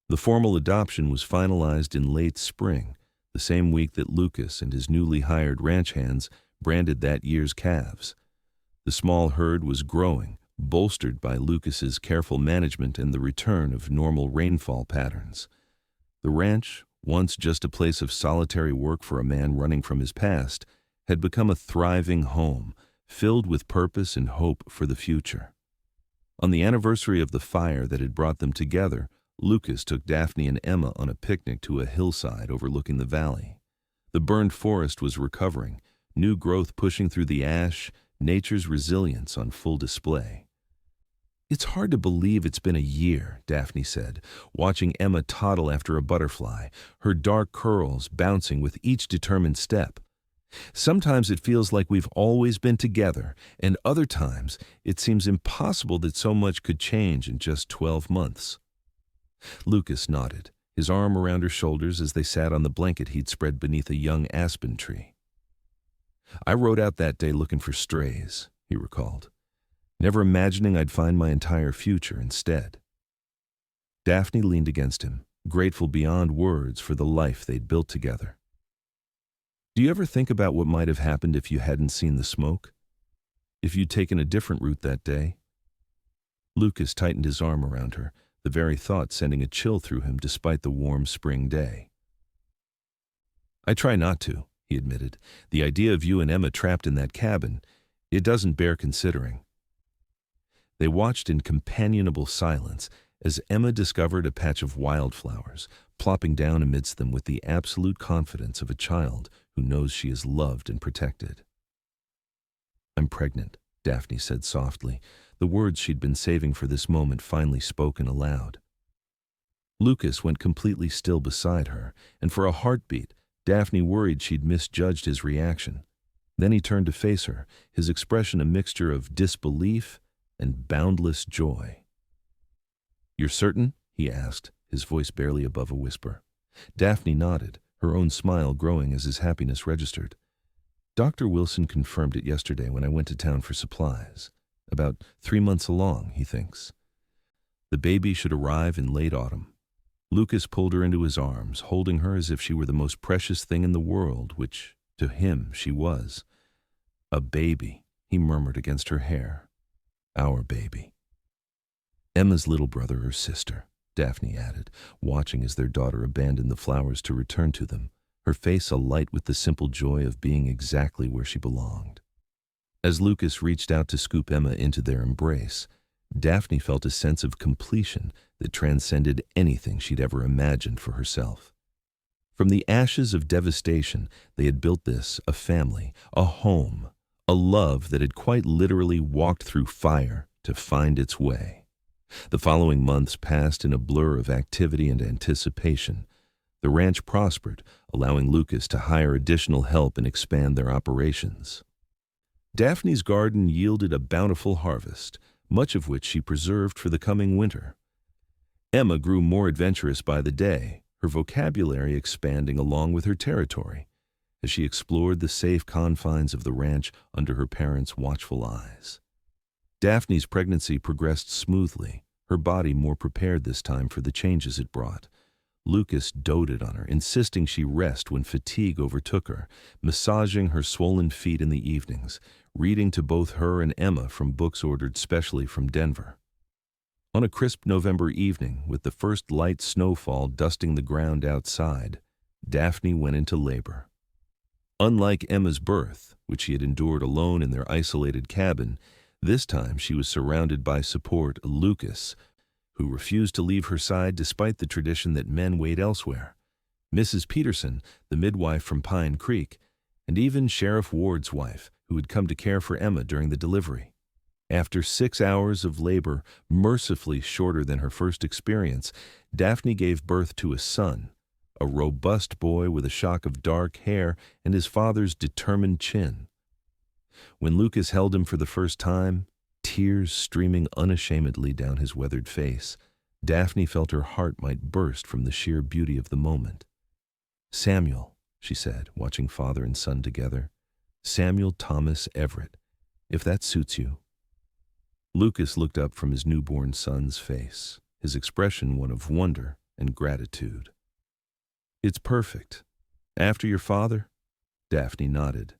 A: The formal adoption was finalized in late spring, the same week that Lucas and his newly hired ranch hands branded that year's calves. The small herd was growing, bolstered by Lucas's careful management and the return of normal rainfall patterns. The ranch, once just a place of solitary work for a man running from his past, had become a thriving home, filled with purpose and hope for the future. On the anniversary of the fire that had brought them together, Lucas took Daphne and Emma on a picnic to a hillside overlooking the valley. The burned forest was recovering, new growth pushing through the ash, nature's resilience on full display. "It's hard to believe it's been a year," Daphne said, watching Emma toddle after a butterfly, her dark curls bouncing with each determined step. "Sometimes it feels like we've always been together, and other times it seems impossible that so much could change in just 12 months. Lucas nodded, his arm around her shoulders as they sat on the blanket he'd spread beneath a young aspen tree. "I rode out that day looking for strays," he recalled, "never imagining I'd find my entire future instead." Daphne leaned against him, grateful beyond words for the life they'd built together. "Do you ever think about what might have happened if you hadn't seen the smoke? If you'd taken a different route that day?" Lucas tightened his arm around her, the very thought sending a chill through him despite the warm spring day. "I try not to," he admitted. "The idea of you and Emma trapped in that cabin, it doesn't bear considering." They watched in companionable silence as Emma discovered a patch of wildflowers, plopping down amidst them with the absolute confidence of a child who knows she is loved and protected. "I'm pregnant," Daphne said softly, the words she'd been saving for this moment finally spoken aloud. Lucas went completely still beside her, and for a heartbeat, Daphne worried she'd misjudged his reaction. Then he turned to face her, his expression a mixture of disbelief and boundless joy. "You're certain?" he asked, his voice barely above a whisper. Daphne nodded, her own smile growing as his happiness registered. "Dr. Wilson confirmed it yesterday when I went to town for supplies. About 3 months along, he thinks. The baby should arrive in late autumn." Lucas pulled her into his arms, holding her as if she were the most precious thing in the world, which, to him, she was. "A baby," he murmured against her hair. "Our baby." "Emma's little brother or sister," Daphne added, watching as their daughter abandoned the flowers to return to them, her face alight with the simple joy of being exactly where she belonged. As Lucas reached out to scoop Emma into their embrace, Daphne felt a sense of completion that transcended anything she'd ever imagined for herself. From the ashes of devastation, they had built this, a family, a home, a love that had quite literally walked through fire to find its way. The following months passed in a blur of activity and anticipation. The ranch prospered, allowing Lucas to hire additional help and expand their operations. Daphne's garden yielded a bountiful harvest, much of which she preserved for the coming winter. Emma grew more adventurous by the day, her vocabulary expanding along with her territory, as she explored the safe confines of the ranch under her parents' watchful eyes. Daphne's pregnancy progressed smoothly, her body more prepared this time for the changes it brought. Lucas doted on her, insisting she rest when fatigue overtook her, massaging her swollen feet in the evenings, reading to both her and Emma from books ordered specially from Denver. On a crisp November evening, with the first light snowfall dusting the ground outside, Daphne went into labor. Unlike Emma's birth, which she had endured alone in their isolated cabin, this time she was surrounded by support, Lucas, who refused to leave her side despite the tradition that men wait elsewhere, Mrs. Peterson, the midwife from Pine Creek, and even Sheriff Ward's wife, who had come to care for Emma during the delivery. After 6 hours of labor, mercifully shorter than her first experience, Daphne gave birth to a son, a robust boy with a shock of dark hair and his father's determined chin. When Lucas held him for the first time, tears streaming unashamedly down his weathered face, Daphne felt her heart might burst from the sheer beauty of the moment. "Samuel," she said, watching father and son together. "Samuel Thomas Everett, if that suits you." Lucas looked up from his newborn son's face, his expression one of wonder and gratitude. "It's perfect. After your father?" Daphne nodded.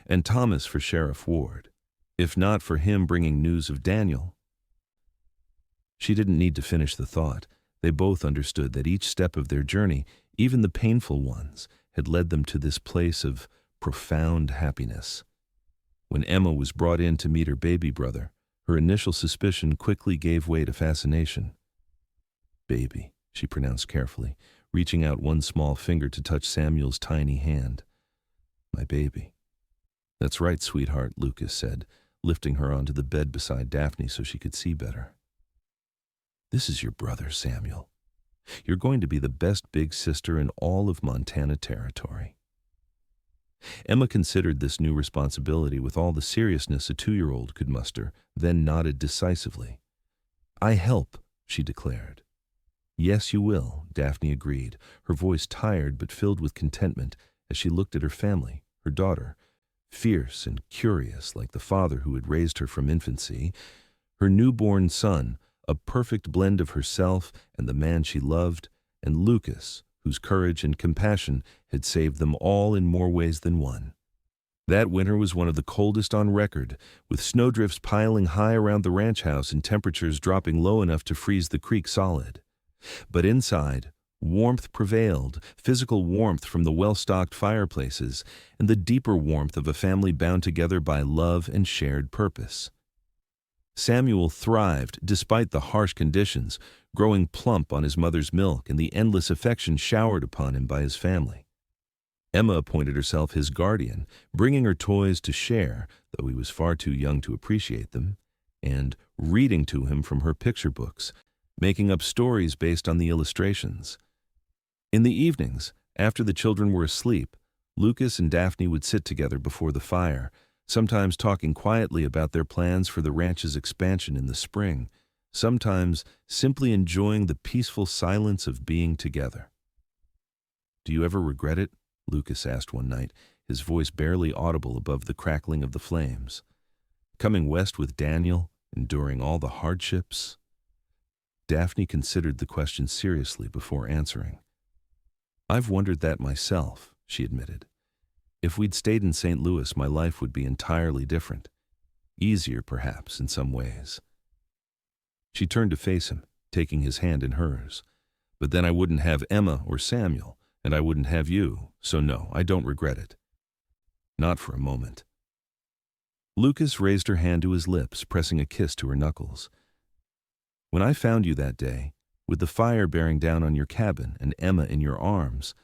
A: "And Thomas for Sheriff Ward. If not for him bringing news of Daniel." She didn't need to finish the thought. They both understood that each step of their journey, even the painful ones, had led them to this place of profound happiness. When Emma was brought in to meet her baby brother, her initial suspicion quickly gave way to fascination. "Baby," she pronounced carefully, reaching out one small finger to touch Samuel's tiny hand. "My baby." "That's right, sweetheart," Lucas said, lifting her onto the bed beside Daphne so she could see better. "This is your brother, Samuel. You're going to be the best big sister in all of Montana Territory." Emma considered this new responsibility with all the seriousness a 2-year-old could muster, then nodded decisively. "I help," she declared. "Yes, you will," Daphne agreed, her voice tired but filled with contentment as she looked at her family, her daughter, fierce and curious like the father who had raised her from infancy, her newborn son, a perfect blend of herself and the man she loved, and Lucas, whose courage and compassion had saved them all in more ways than one. That winter was one of the coldest on record, with snowdrifts piling high around the ranch house and temperatures dropping low enough to freeze the creek solid. But inside, warmth prevailed, physical warmth from the well-stocked fireplaces, and the deeper warmth of a family bound together by love and shared purpose. Samuel thrived despite the harsh conditions, growing plump on his mother's milk and the endless affection showered upon him by his family. Emma appointed herself his guardian, bringing her toys to share, though he was far too young to appreciate them, and reading to him from her picture books, making up stories based on the illustrations. In the evenings, after the children were asleep, Lucas and Daphne would sit together before the fire, sometimes talking quietly about their plans for the ranch's expansion in the spring, sometimes simply enjoying the peaceful silence of being together. "Do you ever regret it?" Lucas asked one night, his voice barely audible above the crackling of the flames. "Coming west with Daniel, enduring all the hardships?" Daphne considered the question seriously before answering. "I've wondered that myself," she admitted. "If we'd stayed in St. Louis, my life would be entirely different. Easier, perhaps, in some ways." She turned to face him, taking his hand in hers. "But then I wouldn't have Emma or Samuel, and I wouldn't have you, so no, I don't regret it. Not for a moment." Lucas raised her hand to his lips, pressing a kiss to her knuckles. "When I found you that day, with the fire bearing down on your cabin and Emma in your arms,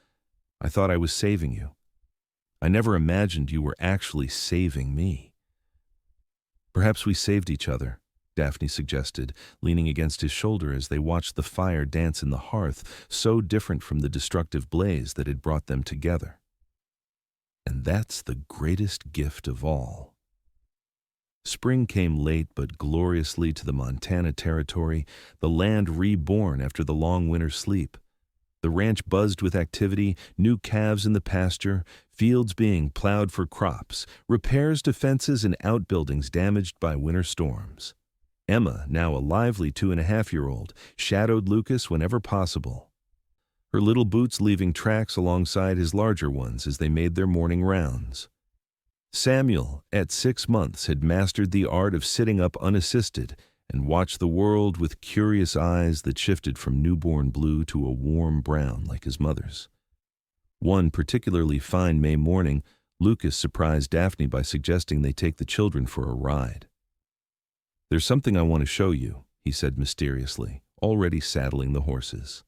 A: I thought I was saving you. I never imagined you were actually saving me." "Perhaps we saved each other," Daphne suggested, leaning against his shoulder as they watched the fire dance in the hearth, so different from the destructive blaze that had brought them together. And that's the greatest gift of all. Spring came late but gloriously to the Montana Territory, the land reborn after the long winter sleep. The ranch buzzed with activity, new calves in the pasture, fields being plowed for crops, repairs to fences and outbuildings damaged by winter storms. Emma, now a lively 2.5-year-old, shadowed Lucas whenever possible, her little boots leaving tracks alongside his larger ones as they made their morning rounds. Samuel, at 6 months, had mastered the art of sitting up unassisted and watched the world with curious eyes that shifted from newborn blue to a warm brown like his mother's. One particularly fine May morning, Lucas surprised Daphne by suggesting they take the children for a ride. "There's something I want to show you," he said mysteriously, already saddling the horses.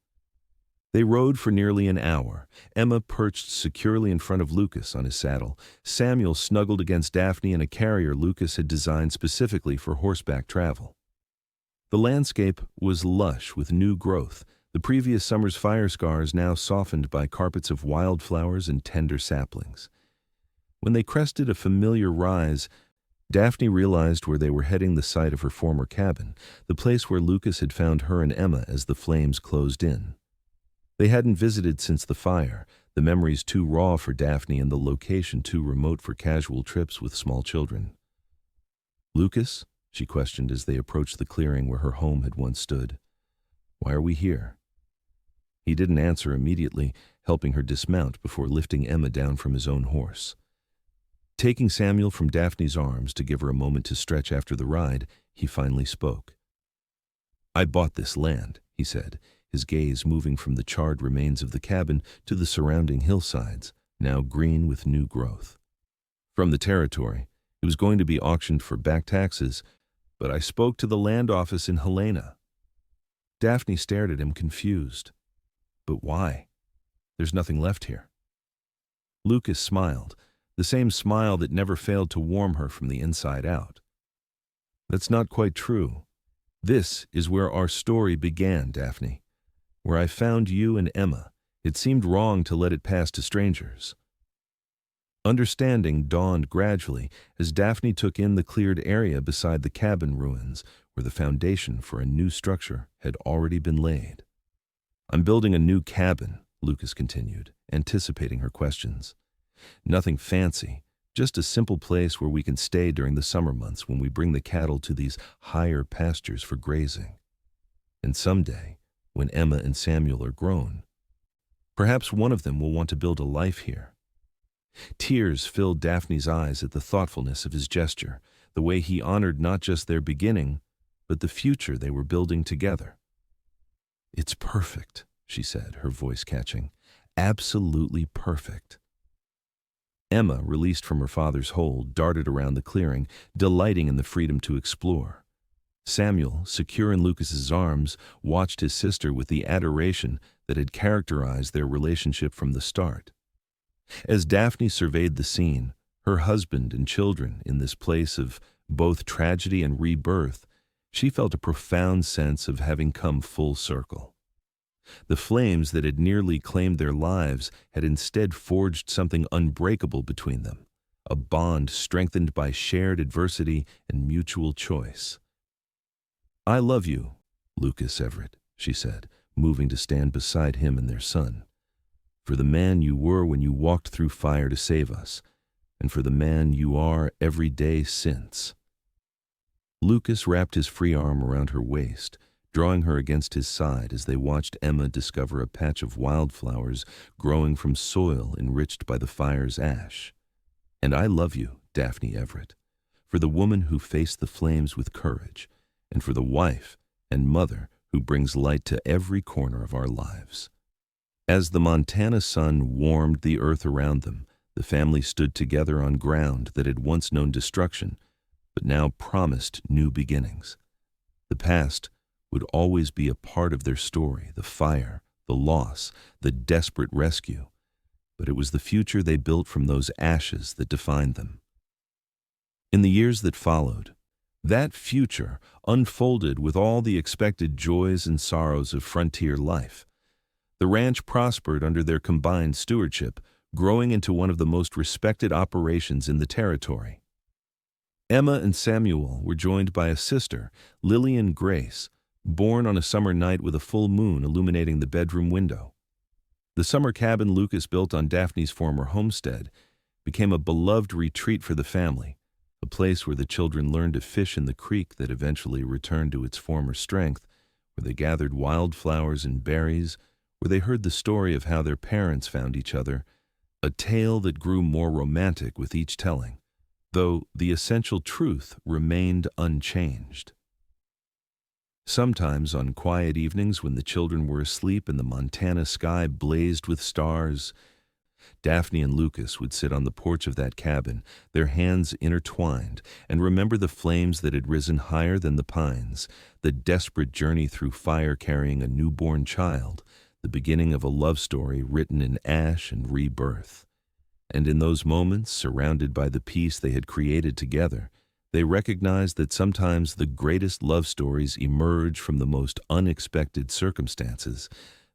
A: They rode for nearly an hour, Emma perched securely in front of Lucas on his saddle, Samuel snuggled against Daphne in a carrier Lucas had designed specifically for horseback travel. The landscape was lush with new growth, the previous summer's fire scars now softened by carpets of wildflowers and tender saplings. When they crested a familiar rise, Daphne realized where they were heading, the site of her former cabin, the place where Lucas had found her and Emma as the flames closed in. They hadn't visited since the fire, the memories too raw for Daphne and the location too remote for casual trips with small children. "Lucas?" she questioned as they approached the clearing where her home had once stood. "Why are we here?" He didn't answer immediately, helping her dismount before lifting Emma down from his own horse. Taking Samuel from Daphne's arms to give her a moment to stretch after the ride, he finally spoke. "I bought this land," he said, his gaze moving from the charred remains of the cabin to the surrounding hillsides, now green with new growth. "From the territory. It was going to be auctioned for back taxes, but I spoke to the land office in Helena." Daphne stared at him confused. "But why? There's nothing left here." Lucas smiled, the same smile that never failed to warm her from the inside out. "That's not quite true. This is where our story began, Daphne. Where I found you and Emma. It seemed wrong to let it pass to strangers." Understanding dawned gradually as Daphne took in the cleared area beside the cabin ruins, where the foundation for a new structure had already been laid. "I'm building a new cabin," Lucas continued, anticipating her questions. "Nothing fancy, just a simple place where we can stay during the summer months when we bring the cattle to these higher pastures for grazing. And someday, when Emma and Samuel are grown, perhaps one of them will want to build a life here." Tears filled Daphne's eyes at the thoughtfulness of his gesture, the way he honored not just their beginning, but the future they were building together. "It's perfect," she said, her voice catching. "Absolutely perfect." Emma, released from her father's hold, darted around the clearing, delighting in the freedom to explore. Samuel, secure in Lucas's arms, watched his sister with the adoration that had characterized their relationship from the start. As Daphne surveyed the scene, her husband and children in this place of both tragedy and rebirth, she felt a profound sense of having come full circle. The flames that had nearly claimed their lives had instead forged something unbreakable between them, a bond strengthened by shared adversity and mutual choice. "I love you, Lucas Everett," she said, moving to stand beside him and their son, "for the man you were when you walked through fire to save us, and for the man you are every day since." Lucas wrapped his free arm around her waist, drawing her against his side as they watched Emma discover a patch of wildflowers growing from soil enriched by the fire's ash. "And I love you, Daphne Everett, for the woman who faced the flames with courage, and for the wife and mother who brings light to every corner of our lives." As the Montana sun warmed the earth around them, the family stood together on ground that had once known destruction, but now promised new beginnings. The past would always be a part of their story, the fire, the loss, the desperate rescue. but it was the future they built from those ashes that defined them. In the years that followed, that future unfolded with all the expected joys and sorrows of frontier life. The ranch prospered under their combined stewardship, growing into one of the most respected operations in the territory. Emma and Samuel were joined by a sister, Lillian Grace, born on a summer night with a full moon illuminating the bedroom window. The summer cabin Lucas built on Daphne's former homestead became a beloved retreat for the family, a place where the children learned to fish in the creek that eventually returned to its former strength, where they gathered wildflowers and berries, where they heard the story of how their parents found each other, a tale that grew more romantic with each telling, though the essential truth remained unchanged. Sometimes on quiet evenings when the children were asleep and the Montana sky blazed with stars, Daphne and Lucas would sit on the porch of that cabin, their hands intertwined, and remember the flames that had risen higher than the pines, the desperate journey through fire carrying a newborn child, the beginning of a love story written in ash and rebirth. And in those moments, surrounded by the peace they had created together, they recognized that sometimes the greatest love stories emerge from the most unexpected circumstances,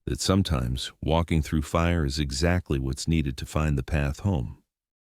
A: that sometimes walking through fire is exactly what's needed to find the path home.